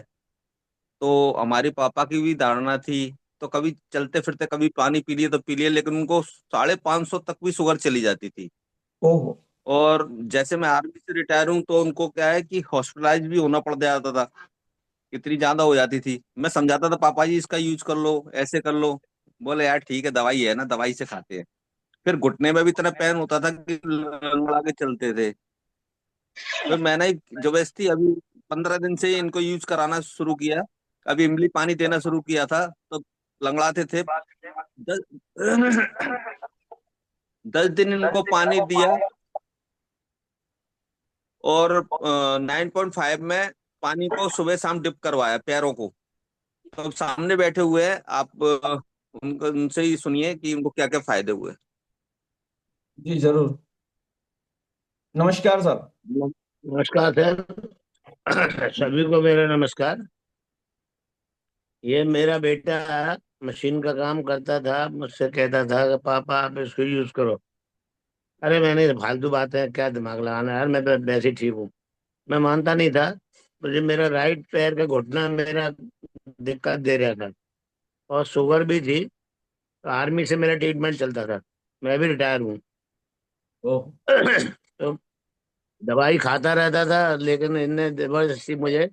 तो हमारे पापा की भी धारणा थी, तो कभी चलते फिरते कभी पानी पी लिए तो पी लिए, लेकिन उनको 550 तक भी शुगर चली जाती थी। ओहो। और जैसे मैं आर्मी से रिटायर हूँ तो उनको क्या है कि हॉस्पिटलाइज भी होना पड़ जाता था, इतनी ज्यादा हो जाती थी। मैं समझाता था पापा जी इसका यूज कर लो, ऐसे कर लो। बोले यार ठीक है, दवाई है ना, दवाई से खाते हैं। फिर घुटने में भी इतना पेन होता था कि लंगड़ा के चलते थे। फिर मैंने जबरदस्ती अभी 15 दिन से इनको यूज कराना शुरू किया। अभी इमली पानी देना शुरू किया था तो लंगड़ाते थे। 10 दिन इनको पानी दिया और 9.5 में पानी को सुबह शाम डिप करवाया पैरों को। तो अब सामने बैठे हुए हैं आप, उनसे ही सुनिए कि इनको क्या क्या फायदे हुए। जी जरूर। नमस्कार सर। नमस्कार सर। सभी को मेरा नमस्कार। ये मेरा बेटा मशीन का काम करता था, मुझसे कहता था कि पापा आप इसको यूज करो। अरे मैंने फालतू बात है, क्या दिमाग लगाना है यार, मैं तो वैसे ही ठीक हूँ। मैं मानता नहीं था। मुझे मेरा राइट पैर का घुटना मेरा दिक्कत दे रहा था और शुगर भी थी। तो आर्मी से मेरा ट्रीटमेंट चलता था, मैं भी रिटायर हूँ। ओह। तो दवाई खाता रहता था, लेकिन इनने जबरदस्ती मुझे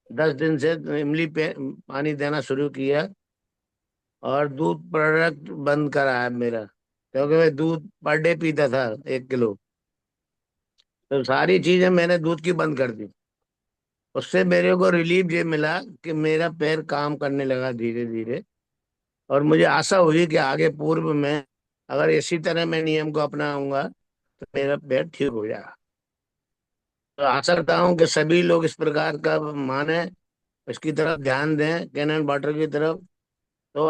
10 दिन से इमली पे पानी देना शुरू किया और दूध प्रोडक्ट बंद करा है मेरा, क्योंकि मैं दूध पर डे पीता था 1 किलो। तो सारी चीजें मैंने दूध की बंद कर दी। उससे मेरे को रिलीफ ये मिला कि मेरा पैर काम करने लगा धीरे धीरे। और मुझे आशा हुई कि आगे पूर्व में अगर इसी तरह मैं नियम को अपनाऊंगा तो मेरा पैर ठीक हो जाएगा। तो आशा करता हूँ कि सभी लोग इस प्रकार का माने, इसकी तरफ ध्यान दें, कैनन वाटर की तरफ। तो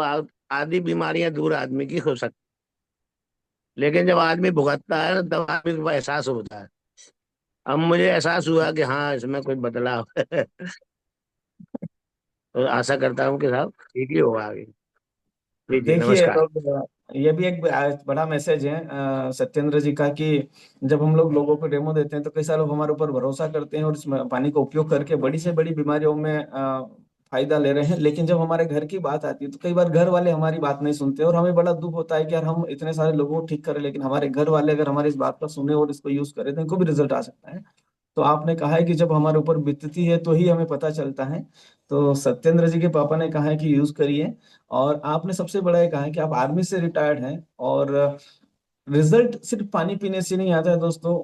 आदि बीमारियां दूर आदमी की हो सकती। लेकिन जब आदमी भुगतता है ना, तब आदमी को एहसास होता है। अब मुझे एहसास हुआ कि हाँ इसमें कोई बदलाव है। तो आशा करता हूँ कि साहब ठीक ही होगा आगे। जी जी देखिए नमस्कार। लोग, ये भी एक बड़ा मैसेज है सत्येंद्र जी का, कि जब हम लोग लोगों को डेमो देते हैं तो कई सारे लोग हमारे ऊपर भरोसा करते हैं और इस पानी का उपयोग करके बड़ी से बड़ी बीमारियों में फायदा ले रहे हैं। लेकिन जब हमारे घर की बात आती है तो कई बार घर वाले हमारी बात नहीं सुनते और हमें बड़ा दुख होता है कि यार हम इतने सारे लोगों को ठीक करें, लेकिन हमारे घर वाले अगर हमारी इस बात को सुने और इसको यूज करें तो इनको भी रिजल्ट आ सकता है। तो आपने कहा है कि जब हमारे ऊपर बीतती है तो ही हमें पता चलता है। तो सत्येंद्र जी के पापा ने कहा है कि यूज करिए। और आपने सबसे बड़ा ये कहा है कि आप आर्मी से रिटायर्ड हैं और रिजल्ट सिर्फ पानी पीने से नहीं आता है दोस्तों।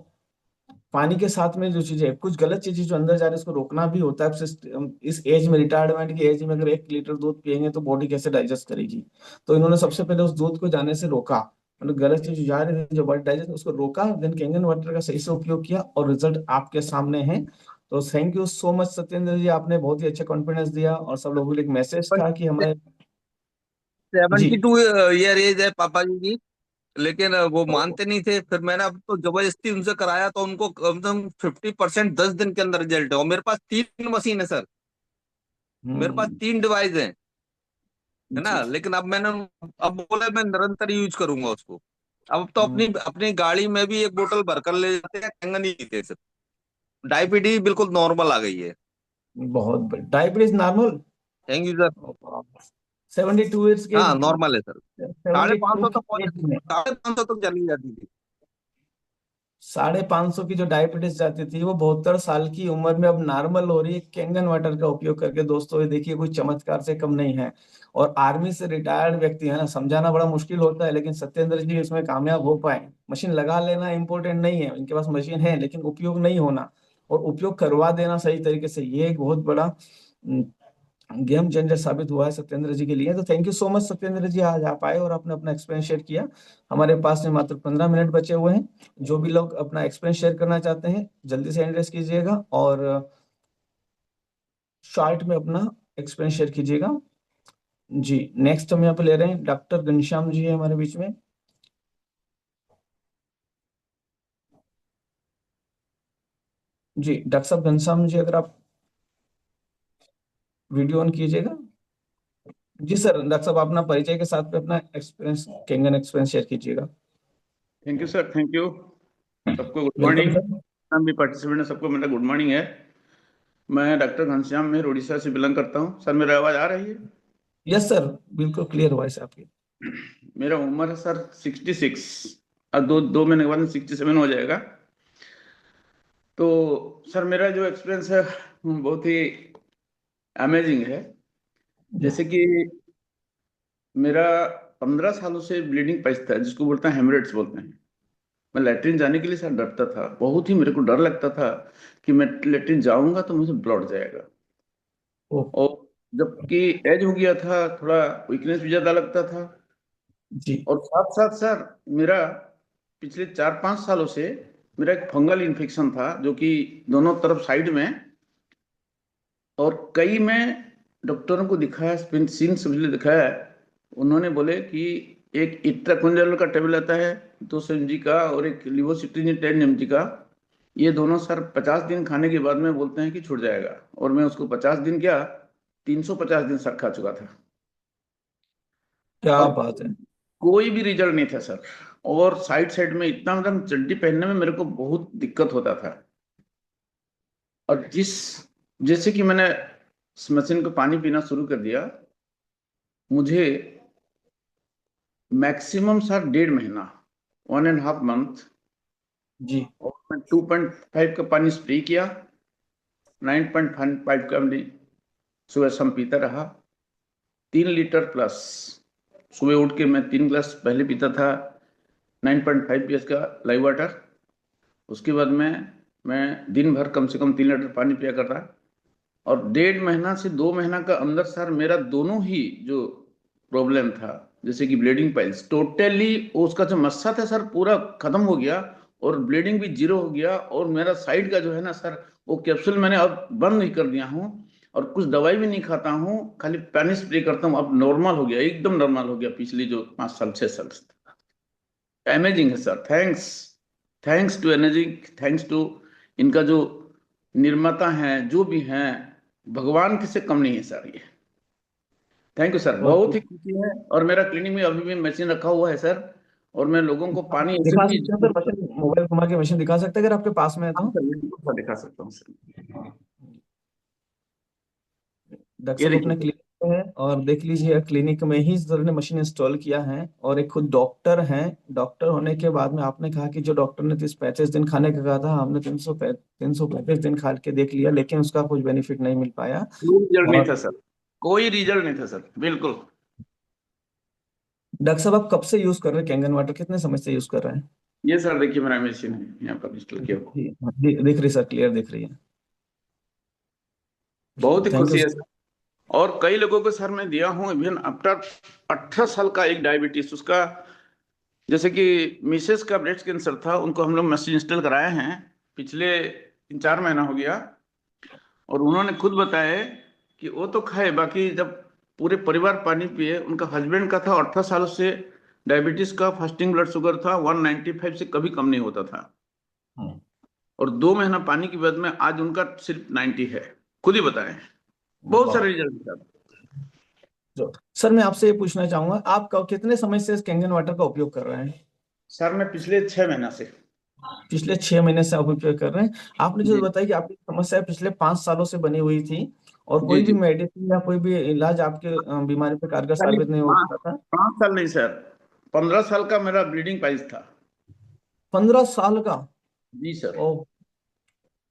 पानी के साथ में जो चीजें, कुछ गलत चीजें जो अंदर जा रही है उसको रोकना भी होता है। इस एज में, रिटायरमेंट की एज में अगर 1 लीटर दूध पियेंगे तो बॉडी कैसे डाइजेस्ट करेगी। तो इन्होंने सबसे पहले उस दूध को जाने से रोका, मतलब गलत चीज जा रही थी जो बॉडी डाइजेस्ट, उसको रोका। देन कैंगन वाटर का सही से उपयोग किया और रिजल्ट आपके सामने है। तो thank you so much Satyendra ji, आपने बहुत ही अच्छा कॉन्फिडेंस दिया और सब लोगों के लिए एक मैसेज था कि हमारे। जी। 72 ईयर एज है पापा जी की, लेकिन वो मानते नहीं थे। फिर मैंने अब तो जबरदस्ती उनसे कराया तो उनको कम से कम 50% 10 दिन के अंदर रिजल्ट है। और मेरे पास 3 मशीन है सर, मेरे पास हम्म। 3 डिवाइस है ना। जी। लेकिन अब मैंने, अब बोला मैं निरंतर यूज करूंगा उसको। अब तो अपनी हम्म। अपनी गाड़ी में भी एक बोतल भरकर ले जाते हैं, कंगन ही पीते हैं सर। डायबिटीज बिल्कुल नॉर्मल आ गई है। बहुत diabetes normal. Thank you sir. 72 years के, हाँ नॉर्मल है सर। साढ़े पाँच 72 सौ की तक पहुंच एज जाती, में 550 तक चली जाती थी। 550 की जो डायबिटीज जाती थी वो 72 साल की उम्र में अब नॉर्मल हो रही है कैंगन वाटर का उपयोग करके। दोस्तों ये देखिए, कोई चमत्कार से कम नहीं है। और आर्मी से रिटायर्ड व्यक्ति है ना, समझाना बड़ा मुश्किल होता है, लेकिन सत्येंद्र जी इसमें कामयाब हो पाए। मशीन लगा लेना इंपॉर्टेंट नहीं है, इनके पास मशीन है लेकिन उपयोग नहीं होना, और उपयोग करवा देना सही तरीके से, ये एक बहुत बड़ा गेम चेंजर साबित हुआ है सत्येंद्र जी के लिए। तो thank you so much Satyendra ji, आज आप आए और आपने अपना एक्सपीरियंस शेयर किया। हमारे पास में मात्र 15 मिनट बचे हुए हैं। जो भी लोग अपना एक्सपीरियंस शेयर करना चाहते हैं जल्दी से एड्रेस कीजिएगा और शॉर्ट में अपना एक्सपीरियंस शेयर कीजिएगा। जी, नेक्स्ट हम यहाँ पे ले रहे हैं डॉक्टर घनश्याम जी है हमारे बीच में। जी डॉक्टर साहब घनश्याम जी, अगर आप वीडियो ऑन कीजिएगा। जी सर, डॉक्टर साहब अपना परिचय के साथ में अपना एक्सपीरियंस, कैंगन एक्सपीरियंस शेयर कीजिएगा। Thank you sir, thank you सबको। Good welcome morning. सर। भी पार्टिसिपेंट है सबको मेरा गुड मॉर्निंग है। मैं डॉक्टर घनश्याम मेहर उड़ीसा से बिलोंग करता हूँ। सर मेरा आवाज आ रही है? यस सर, बिल्कुल क्लियर वॉइस आपकी। मेरा उम्र है सर 66 और दो महीने के बाद 67 हो जाएगा। तो सर मेरा जो एक्सपीरियंस है बहुत ही अमेजिंग है। जैसे कि मेरा 15 सालों से ब्लीडिंग पाइल्स था, जिसको बोलते हैं हेमरेट्स बोलते हैं। मैं लैट्रिन जाने के लिए सर डरता था, बहुत ही मेरे को डर लगता था कि मैं लैट्रिन जाऊंगा तो मुझे ब्लड जाएगा। और जबकि एज हो गया था, थोड़ा वीकनेस भी ज्यादा लगता था। जी। और साथ साथ सर मेरा पिछले 4-5 सालों से मेरा एक फंगल इन्फेक्शन था, जो कि दोनों तरफ साइड में। और कई मैं डॉक्टरों को दिखाया, सीन सिविल दिखाया, उन्होंने बोले कि एक इट्राकोंजोल का टेबलेट आता है 200 mg का, और एक लिवोसिट्रीजिन 10 mg का। ये दोनों सर 50 दिन खाने के बाद में बोलते हैं कि छूट जाएगा। और मैं उसको 50 दिन क्या 350 दिन सर खा चुका था। क्या और बात है। कोई भी रिजल्ट नहीं था सर। और साइड साइड में इतना, मतलब चड्डी पहनने में मेरे को बहुत दिक्कत होता था। और जैसे कि मैंने इस मशीन को पानी पीना शुरू कर दिया, मुझे मैक्सिमम सर 1.5 महीना 1.5 मंथ, जी, और मैं 2.5 का पानी स्प्रे किया, 9.5 का मैंने सुबह शाम पीता रहा। 3 लीटर प्लस सुबह उठ के मैं 3 ग्लास पहले पीता था, 9.5 पीएस का लाइव वाटर। उसके बाद में मैं दिन भर कम से कम 3 लीटर पानी पिया कर रहा। और 1.5 महीना से 2 महीना का अंदर सर मेरा दोनों ही जो प्रॉब्लम था, जैसे कि ब्लीडिंग पाइल्स, टोटली उसका जो मस्सा था सर पूरा खत्म हो गया, और ब्लीडिंग भी 0 हो गया। और मेरा साइड का जो है ना सर, वो कैप्सूल मैंने अब बंद नहीं कर दिया हूँ, और कुछ दवाई भी नहीं खाता हूँ, खाली पानी स्प्रे करता हूँ। अब नॉर्मल हो गया, एकदम नॉर्मल हो गया पिछली जो 5 साल 6 साल से। अमेजिंग है sir. Thanks, thanks to energy, thanks to इनका जो निर्माता हैं, जो भी हैं, भगवान किसे कम नहीं है सर ये। थैंक यू सर, बहुत ही खुशी है। और मेरा क्लिनिक में अभी भी मशीन रखा हुआ है सर, और मैं लोगों को पानी ऐसे दिखा भी। सकते हैं सर मशीन, मोबाइल घुमा के मशीन दिखा सकते हैं अगर आपके पास में है हाँ तो। सर, बिल्कुल सर, दिखा सकता हूँ सर। डॉक्टर ये साहब अपने देखिए। क्लिनिक में है और देख लीजिए, क्लिनिक में ही सर ने मशीन इंस्टॉल किया है और एक खुद डॉक्टर हैं। डॉक्टर होने के बाद में आपने कहा कि जो डॉक्टर ने 30-35 दिन खाने का कहा था, हमने 335 दिन खा के देख लिया, लेकिन उसका कुछ बेनिफिट नहीं मिल पाया। कोई रिजल्ट नहीं और था सर, कोई रिजल्ट नहीं था सर, बिल्कुल। डॉक्टर साहब आप कब से यूज कर रहे हैं कैंगन वाटर, कितने समय से यूज कर रहे हैं? ये सर देखिए मेरा मशीन है यहाँ पर इंस्टॉल किया हुआ। जी, दिख रही सर, क्लियर दिख रही है। बहुत ही थैंक यू। खुशी है सर। और कई लोगों को सर मैं दिया हूँ, इवन आफ्टर 18 साल का एक डायबिटीज उसका, जैसे कि मिसेस का ब्रेस्ट कैंसर था, उनको हम लोग मशीन इंस्टॉल कराए हैं पिछले 3-4 महीना हो गया। और उन्होंने खुद बताया कि वो तो खाए, बाकी जब पूरे परिवार पानी पिए, उनका हस्बैंड का था 18 सालों से डायबिटीज का, फास्टिंग ब्लड शुगर था 195 से कभी कम नहीं होता था। और 2 महीना पानी के बाद में आज उनका सिर्फ 90 है, खुद ही बताए। बहुत सारे रिजल्ट। सर मैं आपसे ये पूछना चाहूंगा, आप कितने समय से कैंगन वाटर का उपयोग कर रहे हैं? सर मैं पिछले 6 महीना से। पिछले 6 महीने से आप उपयोग कर रहे हैं। आपने जो जी बताया कि आपकी समस्या पिछले 5 सालों से बनी हुई थी और जी कोई भी जी। मेडिसिन या कोई भी इलाज आपके बीमारी पे कारगर खाली साबित नहीं हो पाँच रहा था। 5 साल नहीं सर, 15 साल का मेरा ब्लीडिंग पाइल्स था। 15 साल का? जी sir. Oh,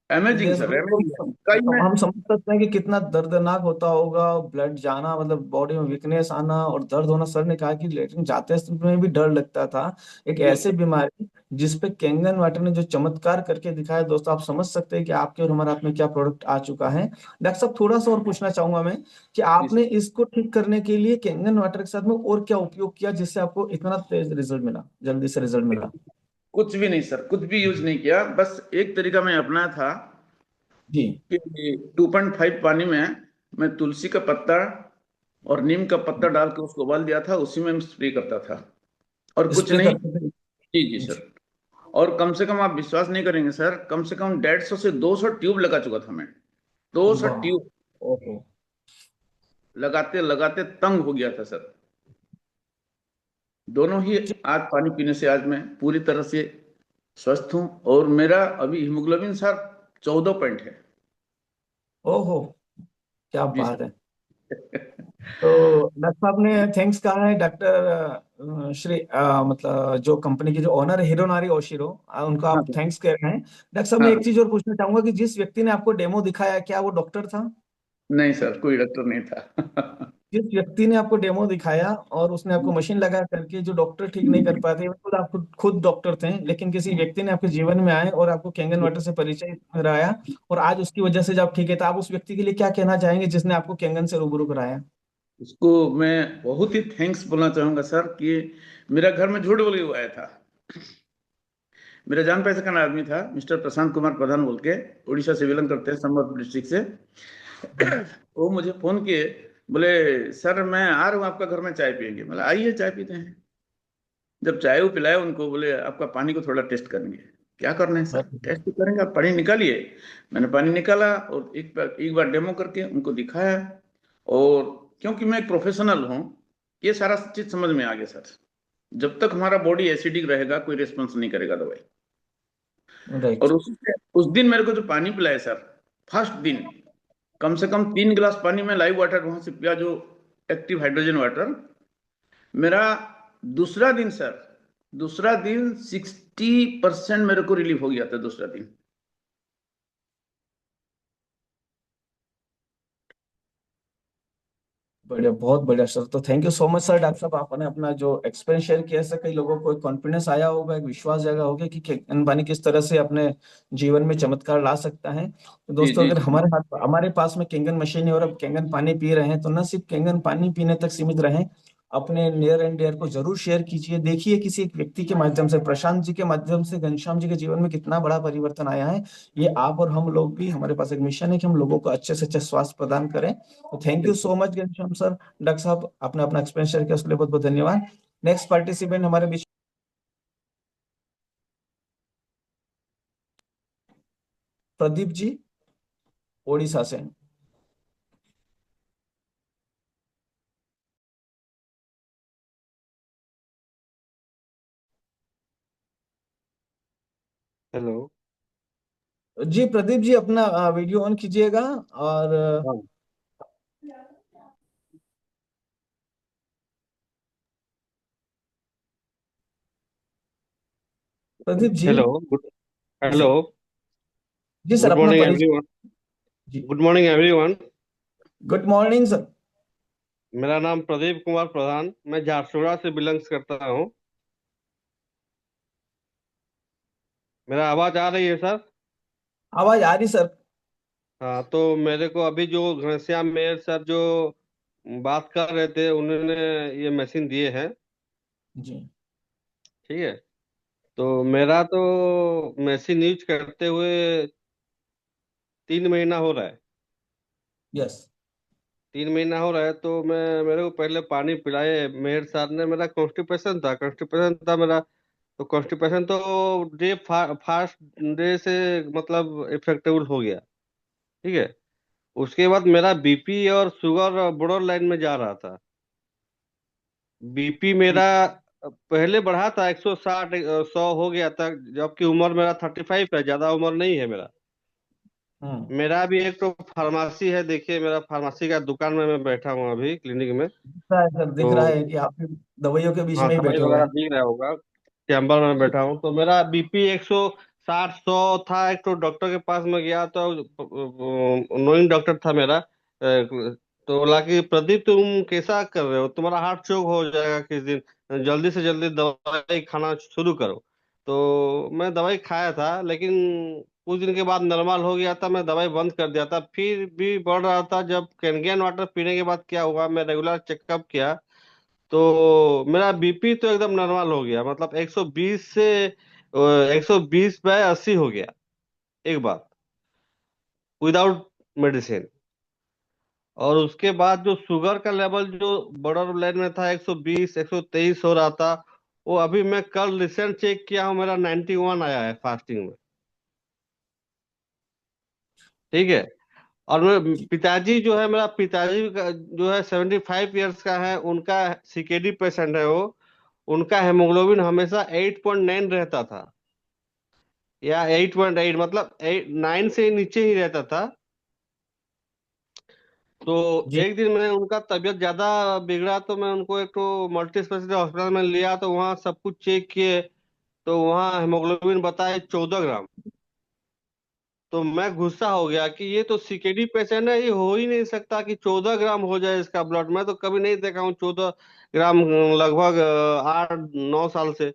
amazing yes sir, bro, amazing. कई में हम समझ सकते हैं कि कितना दर्दनाक होता होगा, ब्लड जाना मतलब बॉडी में वीकनेस आना और दर्द होना। सर ने कहा कि लेटरिन जाते समय भी डर लगता था। एक जी ऐसे बीमारी जिस पे कैंगन वाटर ने जो चमत्कार करके दिखाया, दोस्तों आप समझ सकते हैं कि आपके और हमारे हाथ में क्या प्रोडक्ट आ चुका है। डॉक्टर साहब थोड़ा सा और पूछना चाहूंगा मैं कि जी आपने सर। इसको ठीक करने के लिए कैंगन वाटर के साथ में और क्या उपयोग किया जिससे आपको इतना तेज रिजल्ट मिला, जल्दी से रिजल्ट मिला? कुछ भी नहीं सर, कुछ भी यूज नहीं किया। बस एक तरीका मैं अपनाया था जी। कि 2.5 पानी में मैं तुलसी का पत्ता और नीम का पत्ता डाल के उसको उबाल दिया था, उसी में मैं स्प्रे करता था और कुछ स्प्रे नहीं। करते थे? जी जी सर। और कम से कम आप विश्वास नहीं करेंगे सर, कम से कम 150 से 200 ट्यूब लगा चुका था मैं। 200 वाह। ट्यूब ओहो। लगाते लगाते तंग हो गया था सर। दोनों ही आज पानी पीने से आज मैं पूरी तरह से स्वस्थ हूँ। और मेरा अभी हीमोग्लोबिन सर 14 पॉइंट है। ओहो, क्या जी बात सर। है। तो डॉक्टर साहब ने थैंक्स कहा है, डॉक्टर श्री मतलब जो कंपनी के जो ओनर है हिरोनारी ओशिरो, उनको हाँ आप सर। थैंक्स कह रहे हैं। डॉक्टर साहब मैं हाँ एक चीज और पूछना चाहूंगा कि जिस व्यक्ति ने आपको डेमो दिखाया, क्या वो डॉक्टर था? नहीं सर, कोई डॉक्टर नहीं था। जिस व्यक्ति ने आपको डेमो दिखाया और उसने आपको मशीन लगा करके, जो डॉक्टर ठीक नहीं कर पाते, वो खुद आप खुद डॉक्टर थे, लेकिन किसी व्यक्ति ने आपके जीवन में आए और आपको कैंगन वाटर से परिचय कराया और आज उसकी वजह से जब ठीक है, तो आप उस व्यक्ति के लिए क्या कहना चाहेंगे जिसने आपको कैंगन से रूबरू कराया? उसको मैं बहुत ही थैंक्स बोलना चाहूंगा सर कि मेरा घर में झूठ बोल के वो आया था। मेरा जान पहचान आदमी था, मिस्टर प्रशांत कुमार प्रधान बोल के, उड़ीसा से बिलोंग करते हैं, संबलपुर डिस्ट्रिक्ट से। वो मुझे फोन किए, बोले सर मैं आ रहा हूँ आपका घर में, चाय पियेंगे। बोला आइए चाय पीते हैं। जब चाय वो पिलाया उनको, बोले आपका पानी को थोड़ा टेस्ट करेंगे। क्या करना है सर, टेस्ट तो करेंगे, आप पानी निकालिए। मैंने पानी निकाला और एक बार डेमो करके उनको दिखाया। और क्योंकि मैं एक प्रोफेशनल हूँ, ये सारा चीज समझ में आ गया सर। जब तक हमारा बॉडी एसिडिक रहेगा कोई रिस्पॉन्स नहीं करेगा दवाई। राइट। और उस दिन मेरे को जो पानी पिलाया सर, फर्स्ट दिन कम से कम 3 गिलास पानी में लाइव वाटर वहां से पिया, जो एक्टिव हाइड्रोजन वाटर। मेरा दूसरा दिन सर, दूसरा दिन 60% मेरे को रिलीफ हो गया था दूसरा दिन। बढ़िया, बहुत बढ़िया सर। तो thank you so much sir. Doctor साहब आपने अपना जो एक्सपीरियंस शेयर किया, इससे कई लोगों को एक कॉन्फिडेंस आया होगा, एक विश्वास जगा होगा कि कैंगन पानी किस तरह से अपने जीवन में चमत्कार ला सकता है। तो जी दोस्तों जी अगर जी। हमारे पास में कैंगन मशीन है और अब कैंगन पानी पी रहे हैं, तो न सिर्फ कैंगन पानी पीने तक सीमित रहें, अपने नियर एंड डियर को जरूर शेयर कीजिए। देखिए किसी एक व्यक्ति के माध्यम से, प्रशांत जी के माध्यम से घनश्याम जी के जीवन में कितना बड़ा परिवर्तन आया है। ये आप और हम लोग भी, हमारे पास एक मिशन है कि हम लोगों को अच्छे से अच्छा स्वास्थ्य प्रदान करें। तो thank you so much Ghanshyam sir. Doctor साहब आपने अपना एक्सपीरियंस शेयर किया, उसके लिए बहुत बहुत धन्यवाद। नेक्स्ट पार्टिसिपेंट हमारे बीच प्रदीप जी, ओडिशा से। हेलो। जी प्रदीप जी, अपना वीडियो ऑन कीजिएगा। और हाँ। प्रदीप जी। हेलो। गुड जी हेलो। सर। जी सर, गुड अपना मॉर्निंग परिचय। एवरीवन। जी। Good morning everyone. Good morning sir. मेरा नाम प्रदीप कुमार प्रधान, मैं झारसुगड़ा से बिलोंग्स करता हूँ। मेरा आवाज आ रही है सर? आवाज आ रही सर। हाँ, तो मेरे को अभी जो घनश्याम मेयर सर जो बात कर रहे थे, उन्होंने ये मशीन दिए हैं। जी। ठीक है। तो मेरा तो मशीन यूज करते हुए 3 महीना हो रहा है। यस। 3 महीना हो रहा है, तो मेरे को पहले पानी पिलाए मेहर सर ने। मेरा कॉन्स्टिपेशन था मेरा। तो कॉन्स्टिपेशन तो फास्ट डे से मतलब इफेक्टेबल हो गया। ठीक है। उसके बाद मेरा बीपी और शुगर बॉर्डर लाइन में जा रहा था। बीपी मेरा पहले बढ़ा था 160 100 हो गया था, जबकि उम्र मेरा 35 है, ज्यादा उम्र नहीं है मेरा। हम्म। मेरा भी एक तो फार्मेसी है, देखिए मेरा फार्मेसी का दुकान में मैं बैठा हूँ अभी क्लिनिक में। दिख रहा है सर, दिख रहा तो है कि आप दवाइयों के बीच हाँ, में ही दवाई बैठे हुए वगैरह हैं। दिख रहा होगा। चैम्बर में बैठा हूँ, तो मेरा बीपी 60 100 था। एक तो डॉक्टर के पास में गया तो नोइंग डॉक्टर था मेरा, तो बोला कि प्रदीप तुम कैसा कर रहे हो, तुम्हारा हार्ट चोक हो जाएगा किस दिन, जल्दी से जल्दी दवाई खाना शुरू करो। तो मैं दवाई खाया था, लेकिन कुछ दिन के बाद नॉर्मल हो गया था, मैं दवाई बंद कर दिया था, फिर भी बढ़ रहा था। जब कैनगन वाटर पीने के बाद क्या हुआ, मैं रेगुलर चेकअप किया तो मेरा बीपी तो एकदम नॉर्मल हो गया, मतलब 120 से 120/80 हो गया एक बार, विदाउट मेडिसिन। और उसके बाद जो शुगर का लेवल जो बॉर्डर लाइन में था 120 123 हो रहा था, वो अभी मैं कल रिसेंट चेक किया हूँ, मेरा 91 आया है फास्टिंग में। ठीक है। और मैं पिताजी जो है, मेरा पिताजी का जो है 75 ईयर्स का है, उनका सीकेडी पेशेंट है वो, उनका हेमोग्लोबिन हमेशा 8.9 रहता था, या 8.8, मतलब 9 से नीचे ही रहता था। तो जी। एक दिन मैं उनका तबीयत ज्यादा बिगड़ा तो मैं उनको एक तो मल्टी स्पेशलिटी हॉस्पिटल में लिया, तो वहाँ सब कुछ चेक किए, तो वहाँ हेमोग्लोबिन बताए 14 ग्राम। तो मैं गुस्सा हो गया कि ये तो सीकेडी पेशेंट है, ये हो ही नहीं सकता कि 14 ग्राम हो जाए इसका ब्लड, मैं तो कभी नहीं देखा हूँ 14 ग्राम, लगभग 8 9 साल से।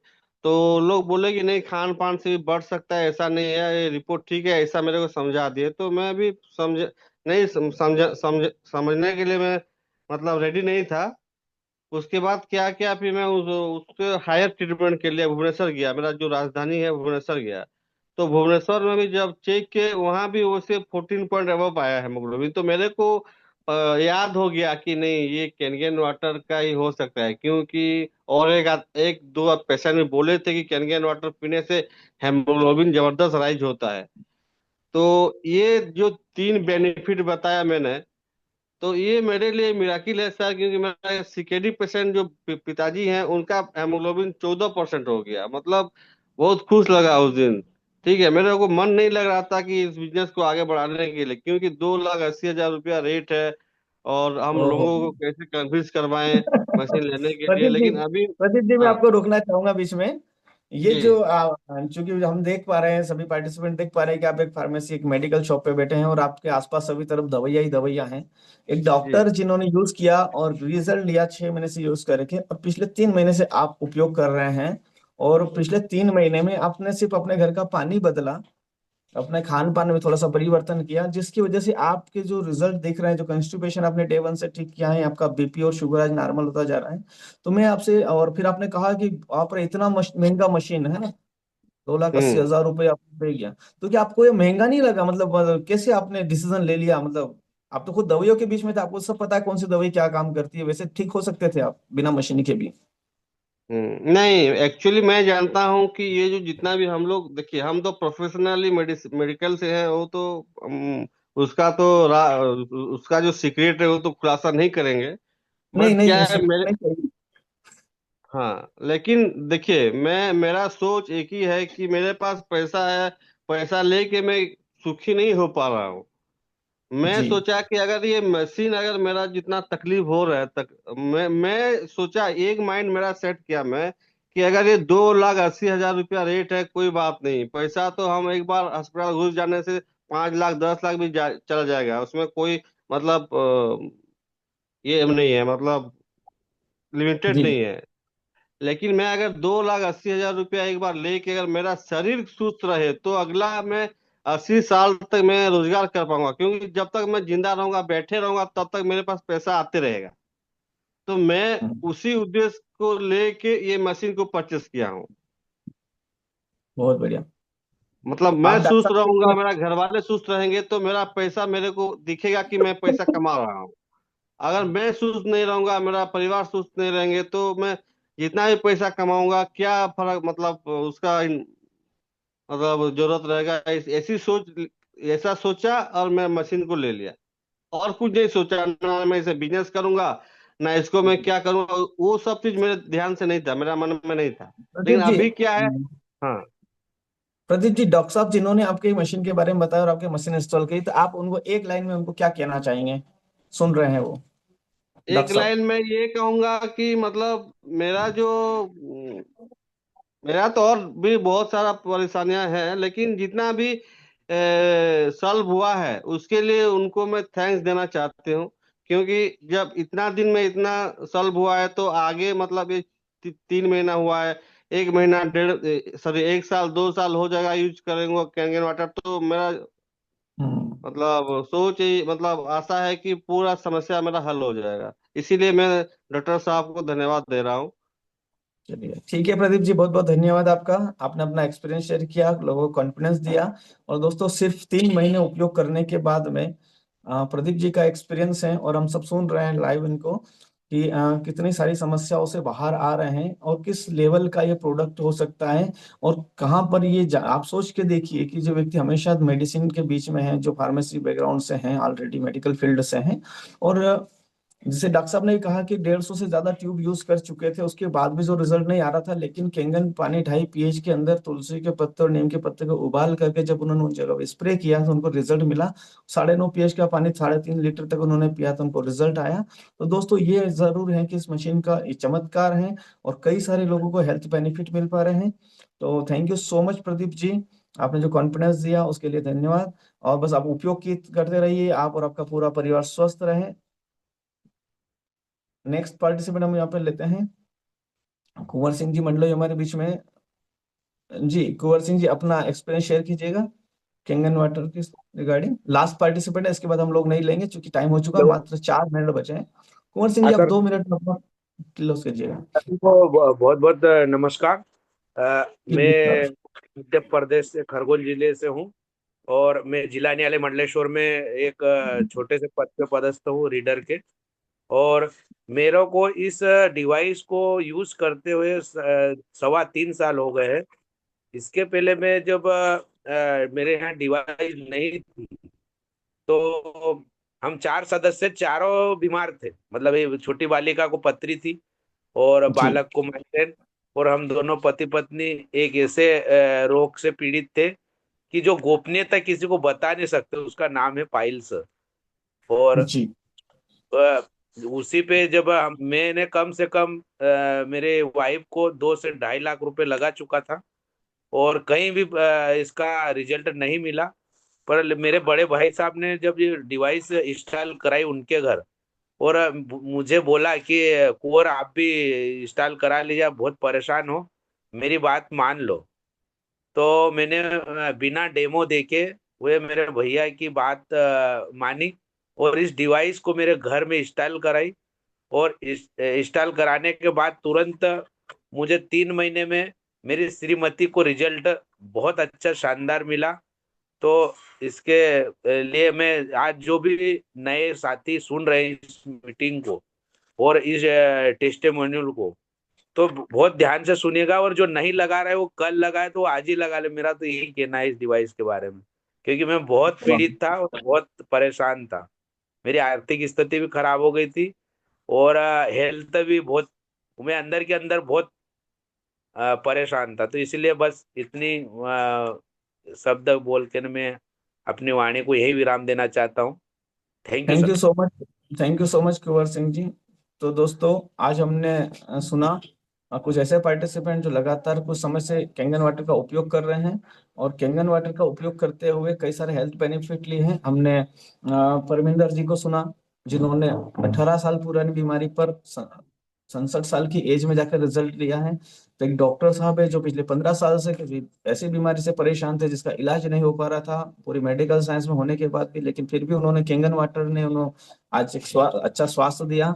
तो लोग बोले कि नहीं, खान पान से भी बढ़ सकता है, ऐसा नहीं है, ये रिपोर्ट ठीक है, ऐसा मेरे को समझा दिए। तो मैं भी समझ नहीं समझने के लिए मैं मतलब रेडी नहीं था। उसके बाद क्या क्या, फिर मैं उसके हायर ट्रीटमेंट के लिए भुवनेश्वर गया, मेरा जो राजधानी है भुवनेश्वर गया। तो भुवनेश्वर में भी जब चेक किए, वहां भी वैसे 14 पॉइंट अबव आया हेमोग्लोबिन। तो मेरे को याद हो गया कि नहीं, ये कैनगन वाटर का ही हो सकता है, क्योंकि और एक दो पेशेंट भी बोले थे कि कैनगन वाटर पीने से हेमोग्लोबिन जबरदस्त राइज होता है। तो ये जो 3 बेनिफिट बताया मैंने, तो ये मेरे लिए मिराकिल है सर, क्योंकि मेरा सीकेडी पेशेंट जो पिताजी हैं, उनका हेमोग्लोबिन 14% हो गया, मतलब बहुत खुश लगा उस दिन। ठीक है, मेरे को मन नहीं लग रहा था कि इस बिजनेस को आगे बढ़ाने के लिए, क्योंकि 2,80,000 रुपया रेट है, और हम ओहो। लोगों को कैसे कन्विंस करवाएं मशीन लेने के लिए, प्रदीप जी, लेकिन अभी। प्रदीप जी, मैं हाँ आपको रोकना चाहूंगा बीच में। ये जी जो चूंकि हम देख पा रहे हैं, सभी पार्टिसिपेंट देख पा रहे हैं कि आप एक फार्मेसी, एक मेडिकल शॉप पे बैठे हैं और आपके आसपास सभी तरफ दवाइयाँ ही दवाइयाँ हैं। एक जी। डॉक्टर जिन्होंने यूज किया और रिजल्ट लिया 6 महीने से यूज करके, और पिछले 3 महीने से आप उपयोग कर रहे हैं, और पिछले 3 महीने में आपने सिर्फ अपने घर का पानी बदला, अपने खान पान में थोड़ा सा परिवर्तन किया, जिसकी वजह से आपके जो रिजल्ट दिख रहे हैं, जो कंस्टिपेशन आपने डे 1 से ठीक किया है, आपका बीपी और शुगर आज नॉर्मल होता जा रहा है। तो मैं आपसे, और फिर आपने कहा कि आप इतना महंगा मशीन है ना, 2,80,000 रुपये आपको पे गया, तो क्या आपको ये महंगा नहीं लगा? मतलब कैसे आपने डिसीजन ले लिया? मतलब आप तो खुद दवाइयों के बीच में थे, आपको सब पता है कौन सी दवाई क्या काम करती है, वैसे ठीक हो सकते थे आप बिना मशीन के भी। नहीं, एक्चुअली मैं जानता हूँ कि ये जो जितना भी हम लोग, देखिए हम तो प्रोफेशनली मेडिकल से हैं, वो तो उसका तो उसका जो सीक्रेट है वो तो खुलासा नहीं करेंगे। नहीं बट क्या नहीं, है secret मेरे, नहीं चाहिए। हाँ, लेकिन देखिए, मेरा सोच एक ही है कि मेरे पास पैसा है, पैसा लेके मैं सुखी नहीं हो पा रहा हूँ। मैं जी। सोचा कि अगर ये मशीन, अगर मेरा जितना तकलीफ हो रहा है मैं सोचा, एक माइंड मेरा सेट किया मैं, कि अगर ये 2,80,000 रुपया रेट है, कोई बात नहीं, पैसा तो हम एक बार अस्पताल घुस जाने से 5 लाख 10 लाख भी चला जाएगा, उसमें कोई मतलब ये नहीं है, मतलब लिमिटेड जी। नहीं है। लेकिन मैं अगर 2,80,000 रुपया एक बार लेके, अगर मेरा शरीर सुस्त रहे, तो अगला मैं 80 साल तक मैं रोजगार कर पाऊंगा, क्योंकि जब तक मैं जिंदा रहूंगा, बैठे रहूंगा, तब तक मेरे पास पैसा आते रहेगा। तो मैं उसी उद्देश्य को लेके ये मशीन को परचेस किया हूँ। बहुत बढ़िया। मतलब आप मैं सुस्त डॉक्टर रहूंगा, से, मेरा घर वाले सुस्त रहेंगे, तो मेरा पैसा मेरे को दिखेगा कि मैं पैसा कमा रहा हूँ। अगर मैं सुस्त नहीं रहूंगा, मेरा परिवार सुस्त नहीं रहेंगे, तो मैं जितना भी पैसा कमाऊंगा, क्या फर्क, मतलब उसका मतलब जरूरत रहेगा, ऐसी सोच, ऐसा सोचा और मैं मशीन को ले लिया, और कुछ नहीं सोचा, ना मैं इसे बिजनेस करूंगा, ना इसको मैं क्या करूंगा, वो सब चीज मेरे ध्यान से नहीं था, मेरा मन में नहीं था। लेकिन प्रदीप जी, अभी क्या है। हाँ, प्रदीप जी, डॉक्टर साहब जिन्होंने आपके मशीन के बारे में बताया और आपके मशीन इंस्टॉल की, तो आप उनको एक लाइन में उनको क्या कहना चाहेंगे? सुन रहे हैं वो, एक डॉक्टर साहब। लाइन में ये कहूंगा कि मतलब मेरा जो मेरा तो और भी बहुत सारा परेशानियां हैं, लेकिन जितना भी सॉल्व हुआ है उसके लिए उनको मैं थैंक्स देना चाहती हूँ। क्योंकि जब इतना दिन में इतना सॉल्व हुआ है तो आगे मतलब ये 3 महीना हुआ है, 1 महीना, 1 साल, 2 साल हो जाएगा यूज करेंगे कैंगन वाटर, तो मेरा मतलब सोच ही मतलब आशा है कि पूरा समस्या मेरा हल हो जाएगा। इसीलिए मैं डॉक्टर साहब को धन्यवाद दे रहा हूँ। चलिए ठीक है प्रदीप जी, बहुत बहुत धन्यवाद आपका। आपने अपना एक्सपीरियंस शेयर किया, लोगों को कॉन्फिडेंस दिया। और दोस्तों सिर्फ 3 महीने उपयोग करने के बाद में प्रदीप जी का एक्सपीरियंस है और हम सब सुन रहे हैं लाइव इनको कि कितनी सारी समस्याओं से बाहर आ रहे हैं और किस लेवल का ये प्रोडक्ट हो सकता है और कहाँ पर ये आप सोच के देखिए कि जो व्यक्ति हमेशा मेडिसिन के बीच में है, जो फार्मेसी बैकग्राउंड से हैं, ऑलरेडी मेडिकल फील्ड से हैं, और जैसे डॉक्टर साहब ने कहा कि 150 से ज्यादा ट्यूब यूज कर चुके थे, उसके बाद भी जो रिजल्ट नहीं आ रहा था, लेकिन कैंगन पानी 2.5 pH के अंदर तुलसी के पत्ते और नीम के पत्ते को उबाल करके जब उन्होंने उन जगह स्प्रे किया तो उनको रिजल्ट मिला। 9.5 pH का पानी 3.5 लीटर तक उन्होंने पिया तो उनको रिजल्ट आया। तो दोस्तों ये जरूर है कि इस मशीन का ये चमत्कार है और कई सारे लोगों को हेल्थ बेनिफिट मिल पा रहे हैं। तो thank you so much Pradeep ji, आपने जो कॉन्फिडेंस दिया उसके लिए धन्यवाद। और बस आप उपयोग करते रहिए, आप और आपका पूरा परिवार स्वस्थ रहे। नेक्स्ट पार्टिसिपेंट हम यहाँ पे लेते हैं कुंवर सिंह जी मंडलोई हमारे बीच में। जी कुंवर सिंह जी अपना एक्सपीरियंस शेयर कीजिएगा कैंगन वाटर के रिगार्डिंग। लास्ट पार्टिसिपेंट है, इसके बाद हम लोग नहीं लेंगे क्योंकि टाइम हो चुका है, हेलो। मात्र 4 मिनट बचे हैं। कुंवर सिंह हाँ जी आप सर, 2 मिनट में अपना क्लोज कीजिएगा। सभी को बहुत बहुत नमस्कार। जी मैं नमस्कार। मध्य प्रदेश से खरगोन जिले से हूँ और मैं जिला न्यायालय मंडलेश्वर में एक छोटे से पद पे पदस्थ हूँ, रीडर के। और मेरे को इस डिवाइस को यूज करते हुए 3.25 साल हो गए हैं। इसके पहले मैं जब मेरे यहाँ डिवाइस नहीं थी तो हम 4 सदस्य, चारों बीमार थे। मतलब ये छोटी बालिका को पथरी थी और जी बालक को माइग्रेन, और हम दोनों पति पत्नी एक ऐसे रोग से पीड़ित थे कि जो गोपनीयता किसी को बता नहीं सकते, उसका नाम है पाइल्स। और जी अ, उसी पे जब मैंने कम से कम मेरे वाइफ को 2 से 2.5 लाख रुपए लगा चुका था और कहीं भी इसका रिजल्ट नहीं मिला। पर मेरे बड़े भाई साहब ने जब ये डिवाइस इंस्टॉल कराई उनके घर, और मुझे बोला कि कुंवर आप भी इंस्टॉल करा लीजिए, आप बहुत परेशान हो, मेरी बात मान लो। तो मैंने बिना डेमो देके वे मेरे भैया की बात मानी और इस डिवाइस को मेरे घर में इंस्टॉल कराई। और इंस्टॉल कराने के बाद तुरंत मुझे 3 महीने में मेरी श्रीमती को रिजल्ट बहुत अच्छा शानदार मिला। तो इसके लिए मैं आज जो भी नए साथी सुन रहे हैं इस मीटिंग को और इस टेस्टिमोनियल को, तो बहुत ध्यान से सुनिएगा। और जो नहीं लगा रहा है वो कल लगाए तो आज ही लगा ले, मेरा तो यही कहना है इस डिवाइस के बारे में। क्योंकि मैं बहुत पीड़ित था और बहुत परेशान था, मेरी आर्थिक स्थिति भी खराब हो गई थी और हेल्थ भी बहुत, मैं अंदर के अंदर बहुत परेशान था। तो इसलिए बस इतनी शब्द बोल के न मैं अपनी वाणी को यही विराम देना चाहता हूँ। Thank you thank sir. You so much, thank you so much Kunwar Singh ji. तो दोस्तों आज हमने सुना कुछ ऐसे पार्टिसिपेंट जो लगातार कुछ समय से कैंगन वाटर का उपयोग कर रहे हैं और कैंगन वाटर का उपयोग करते हुए कई सारे हेल्थ बेनिफिट लिए हैं। हमने परमिंदर जी को सुना जिन्होंने 18 साल पुरानी बीमारी पर 67 साल की एज में जाकर रिजल्ट लिया है। तो एक डॉक्टर साहब है जो पिछले 15 साल से किसी ऐसी बीमारी से परेशान थे जिसका इलाज नहीं हो पा रहा था पूरी मेडिकल साइंस में होने के बाद भी, लेकिन फिर भी उन्होंने कैंगन वाटर ने उन्होंने आज एक अच्छा स्वास्थ्य दिया।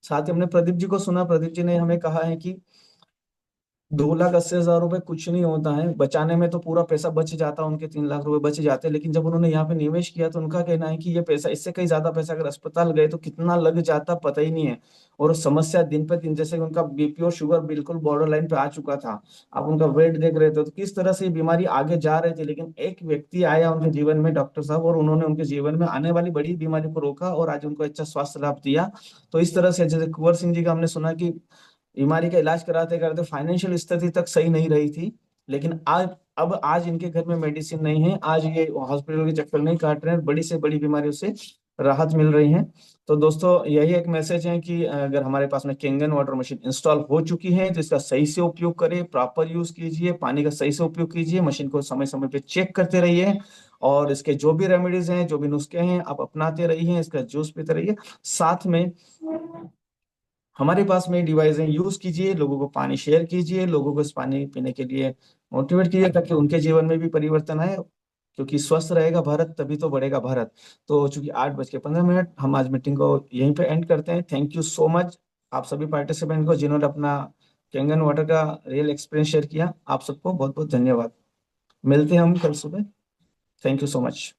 साथ ही हमने प्रदीप जी को सुना, प्रदीप जी ने हमें कहा है कि 2,80,000 रुपए कुछ नहीं होता है, बचाने में तो पूरा पैसा बच जाता, उनके 3 लाख रुपए बच जाते, लेकिन जब उन्होंने यहाँ पे निवेश किया तो उनका कहना है कि ये पैसा, इससे कहीं ज्यादा पैसा अगर अस्पताल गए तो कितना लग जाता पता ही नहीं है। और समस्या दिन पे दिन, जैसे कि उनका बीपी और शुगर बिल्कुल बॉर्डर लाइन पे आ चुका था, आप उनका वेट देख रहे थे तो किस तरह से ये बीमारी आगे जा रही थी, लेकिन एक व्यक्ति आया उनके जीवन में, डॉक्टर साहब, और उन्होंने उनके जीवन में आने वाली बड़ी बीमारी को रोका और आज उनको अच्छा स्वास्थ्य लाभ दिया। तो इस तरह से जैसे कुंवर सिंह जी का हमने सुना कि बीमारी का इलाज कराते कराते फाइनेंशियल स्थिति तक सही नहीं रही थी, लेकिन आज इनके घर में मेडिसिन नहीं है, आज ये हॉस्पिटल के चक्कर नहीं काट रहे हैं, बड़ी से बड़ी बीमारियों से राहत मिल रही है। तो तो दोस्तों यही एक मैसेज है कि अगर हमारे पास में केंगन वाटर मशीन इंस्टॉल हो चुकी है तो इसका सही से उपयोग करें, प्रॉपर यूज कीजिए, पानी का सही से उपयोग कीजिए, मशीन को समय समय पे चेक करते रहिए और इसके जो भी रेमेडीज हैं, जो भी नुस्खे हैं, आप अपनाते रहिए, इसका जूस पीते रहिए। साथ में हमारे पास में डिवाइस है, यूज कीजिए, लोगों को पानी शेयर कीजिए, लोगों को इस पानी पीने के लिए मोटिवेट कीजिए ताकि उनके जीवन में भी परिवर्तन आए, क्योंकि स्वस्थ रहेगा भारत तभी तो बढ़ेगा भारत। तो चूंकि 8:15 हम आज मीटिंग को यहीं पे एंड करते हैं। थैंक यू सो मच आप सभी पार्टिसिपेंट को जिन्होंने अपना कैंगन वाटर का रियल एक्सपीरियंस शेयर किया। आप सबको बहुत बहुत धन्यवाद। मिलते हैं हम कल सुबह। Thank you so much.